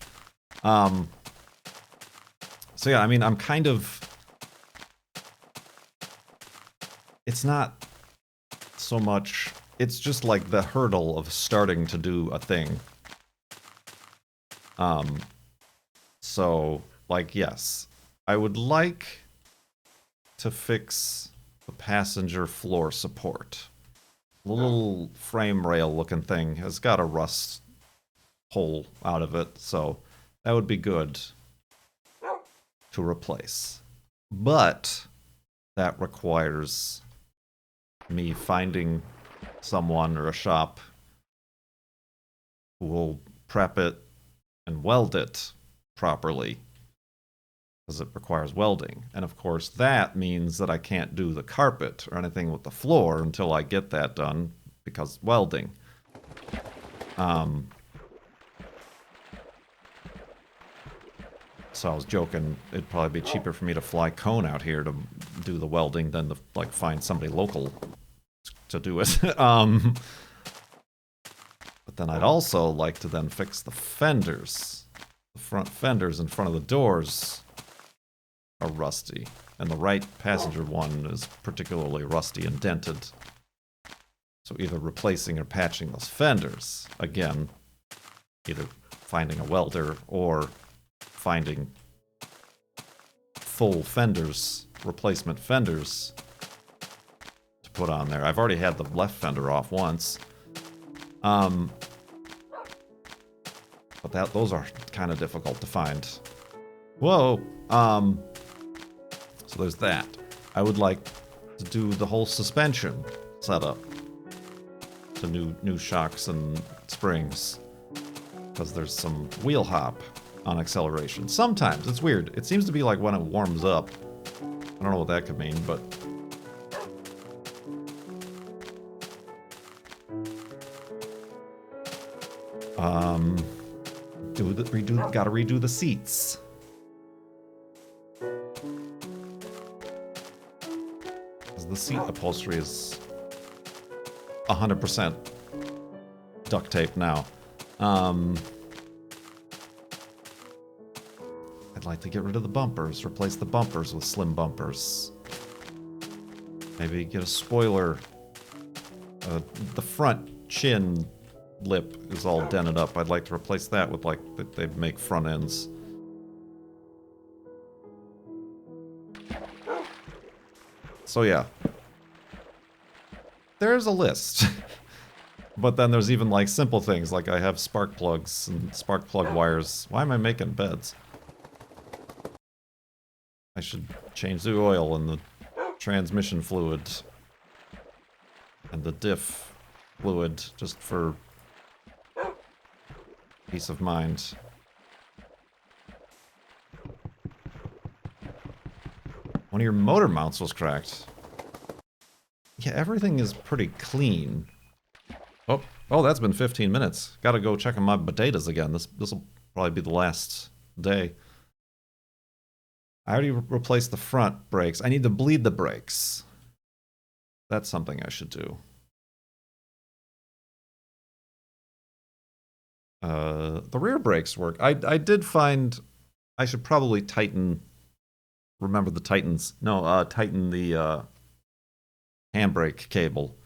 So yeah, I mean, I'm kind of... It's not so much... It's just like the hurdle of starting to do a thing. So, like, yes, I would like to fix the passenger floor support. The little frame rail looking thing has got a rust hole out of it, so that would be good to replace. But that requires me finding someone or a shop who will prep it and weld it properly, because it requires welding. And of course that means that I can't do the carpet or anything with the floor until I get that done, because welding. So I was joking, it'd probably be cheaper for me to fly Cone out here to do the welding than to like find somebody local to do it. But then I'd also like to then fix the fenders. The front fenders in front of the doors are rusty, and the right passenger one is particularly rusty and dented. So either replacing or patching those fenders, again, either finding a welder or finding full fenders, replacement fenders to put on there. I've already had the left fender off once. But those are kind of difficult to find. Whoa! So there's that. I would like to do the whole suspension setup to new shocks and springs, because there's some wheel hop on acceleration. Sometimes it's weird. It seems to be like when it warms up. I don't know what that could mean, but gotta redo the seats. The seat upholstery is 100% duct tape now. I'd like to get rid of the bumpers, replace the bumpers with slim bumpers. Maybe get a spoiler. The front chin lip is all dented up. I'd like to replace that with, like, they make front ends. So yeah. There's a list. But then there's even, like, simple things, like I have spark plugs and spark plug wires. Why am I making beds? I should change the oil and the transmission fluid and the diff fluid just for peace of mind. One of your motor mounts was cracked. Yeah, everything is pretty clean. Oh, that's been 15 minutes. Gotta go check on my potatoes again. This'll probably be the last day. I already replaced the front brakes. I need to bleed the brakes. That's something I should do. The rear brakes work. I did find I should probably tighten. Remember the Titans? No, tighten the handbrake cable,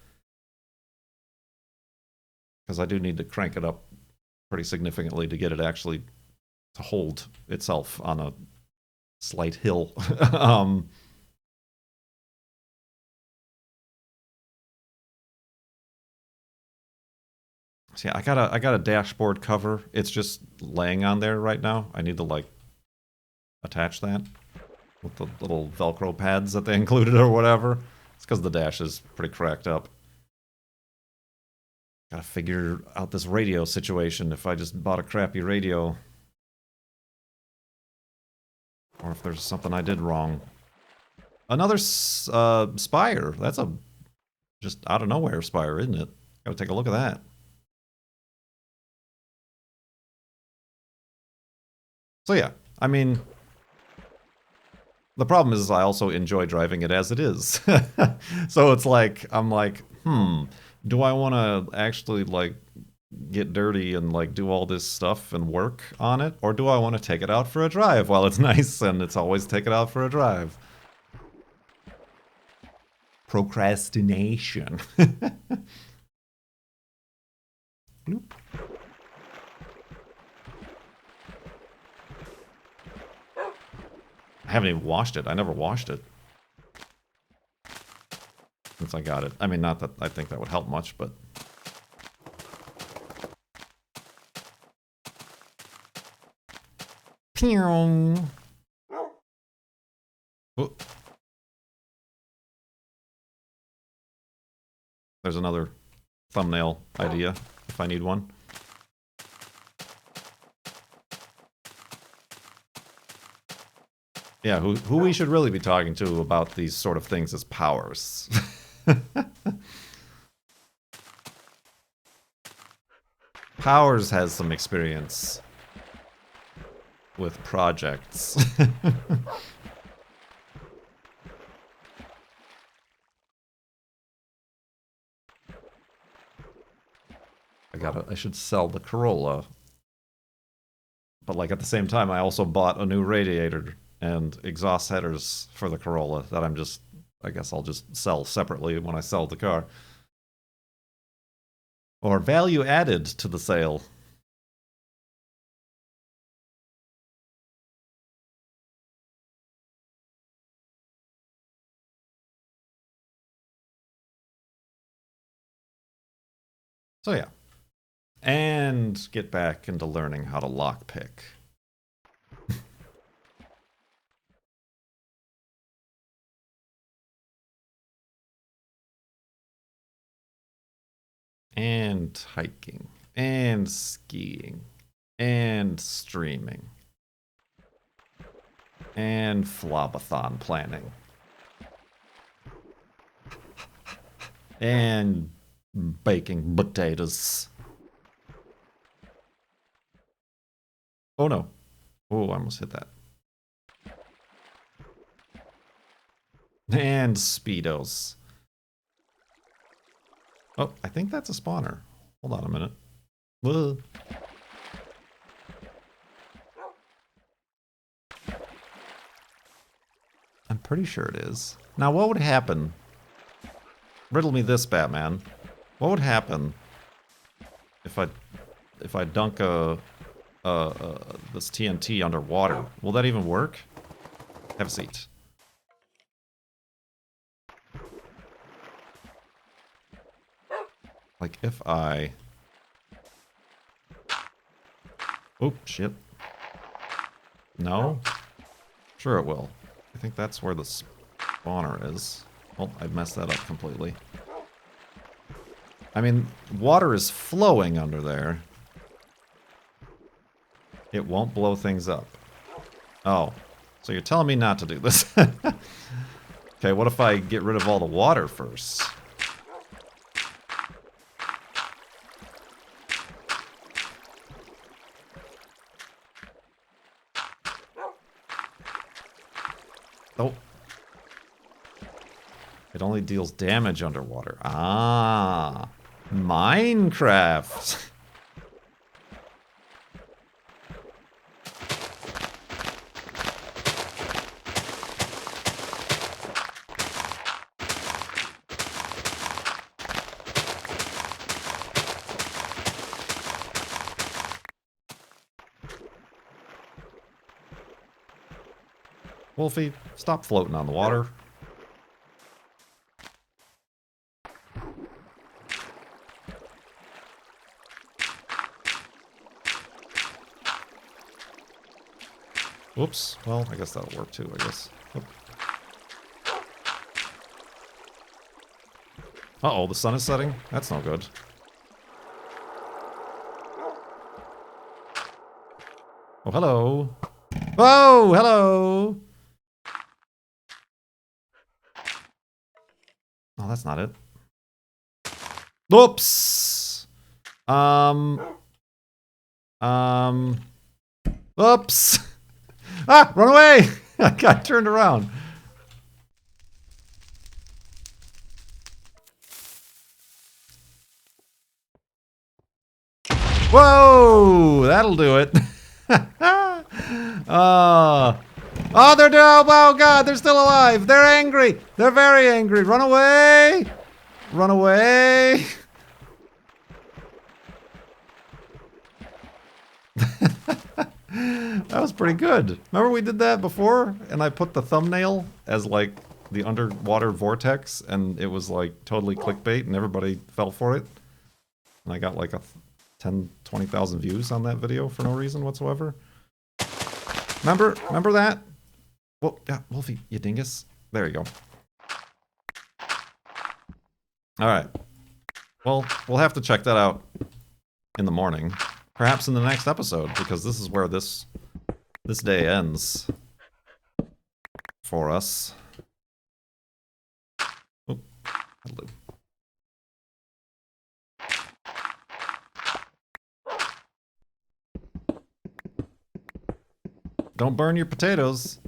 because I do need to crank it up pretty significantly to get it actually to hold itself on a slight hill. So yeah, I got a dashboard cover. It's just laying on there right now. I need to, like, attach that with the little Velcro pads that they included or whatever. It's because the dash is pretty cracked up. Gotta figure out this radio situation, if I just bought a crappy radio. Or if there's something I did wrong. Another Spire. That's a just out of nowhere Spire, isn't it? Gotta take a look at that. So yeah, I mean, the problem is I also enjoy driving it as it is. So it's like, I'm like, do I want to actually, like, get dirty and, like, do all this stuff and work on it? Or do I want to take it out for a drive while it's nice and it's always take it out for a drive? Procrastination. Bloop. I haven't even washed it. I never washed it. Since I got it. I mean, not that I think that would help much, but... Pew. Oh. There's another thumbnail idea, if I need one. Yeah, who we should really be talking to about these sort of things is Powers. Powers has some experience with projects. I should sell the Corolla. But like at the same time, I also bought a new radiator and exhaust headers for the Corolla that I guess I'll just sell separately when I sell the car. Or value added to the sale. So yeah. And get back into learning how to lockpick. And hiking. And skiing. And streaming. And flobathon planning. And baking potatoes. Oh no. Oh, I almost hit that. And Speedos. Oh, I think that's a spawner. Hold on a minute. Whoa. I'm pretty sure it is. Now, what would happen? Riddle me this, Batman. What would happen if I dunk this TNT underwater? Will that even work? Have a seat. Like if I... Oh, shit. No? Sure it will. I think that's where the spawner is. Oh, I messed that up completely. I mean, water is flowing under there. It won't blow things up. Oh, so you're telling me not to do this. Okay, what if I get rid of all the water first? Oh. It only deals damage underwater. Ah. Minecraft. Wolfie, stop floating on the water. Whoops. Well, I guess that'll work too, I guess. Oop. Uh-oh, the sun is setting? That's no good. Oh, hello. Whoa, hello. Oh, that's not it. Oops. Oops. Ah, run away. I got turned around. Whoa, that'll do it. Oh, they're down. Oh, God, they're still alive. They're angry. They're very angry. Run away. Run away. That was pretty good. Remember we did that before? And I put the thumbnail as like the underwater vortex, and it was like totally clickbait, and everybody fell for it. And I got like a 10, 20,000 views on that video for no reason whatsoever. Remember that? Well, yeah, Wolfie, you dingus. There you go. All right. Well, we'll have to check that out in the morning. Perhaps in the next episode, because this is where this day ends for us. Oh, hello. Don't burn your potatoes.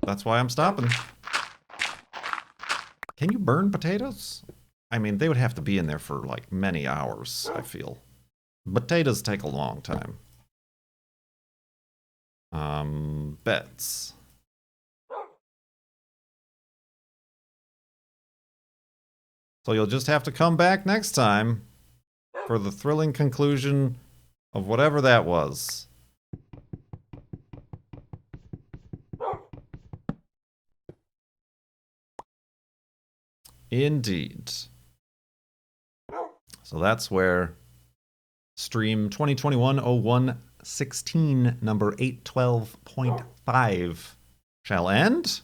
That's why I'm stopping. Can you burn potatoes? I mean, they would have to be in there for like many hours, I feel. Potatoes take a long time. Beds. So you'll just have to come back next time for the thrilling conclusion of whatever that was. Indeed. So that's where stream 2021-01-16 number 812.5 shall end.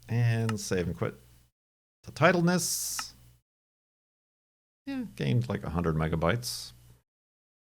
And save and quit. The titleness, yeah, gained like 100 megabytes.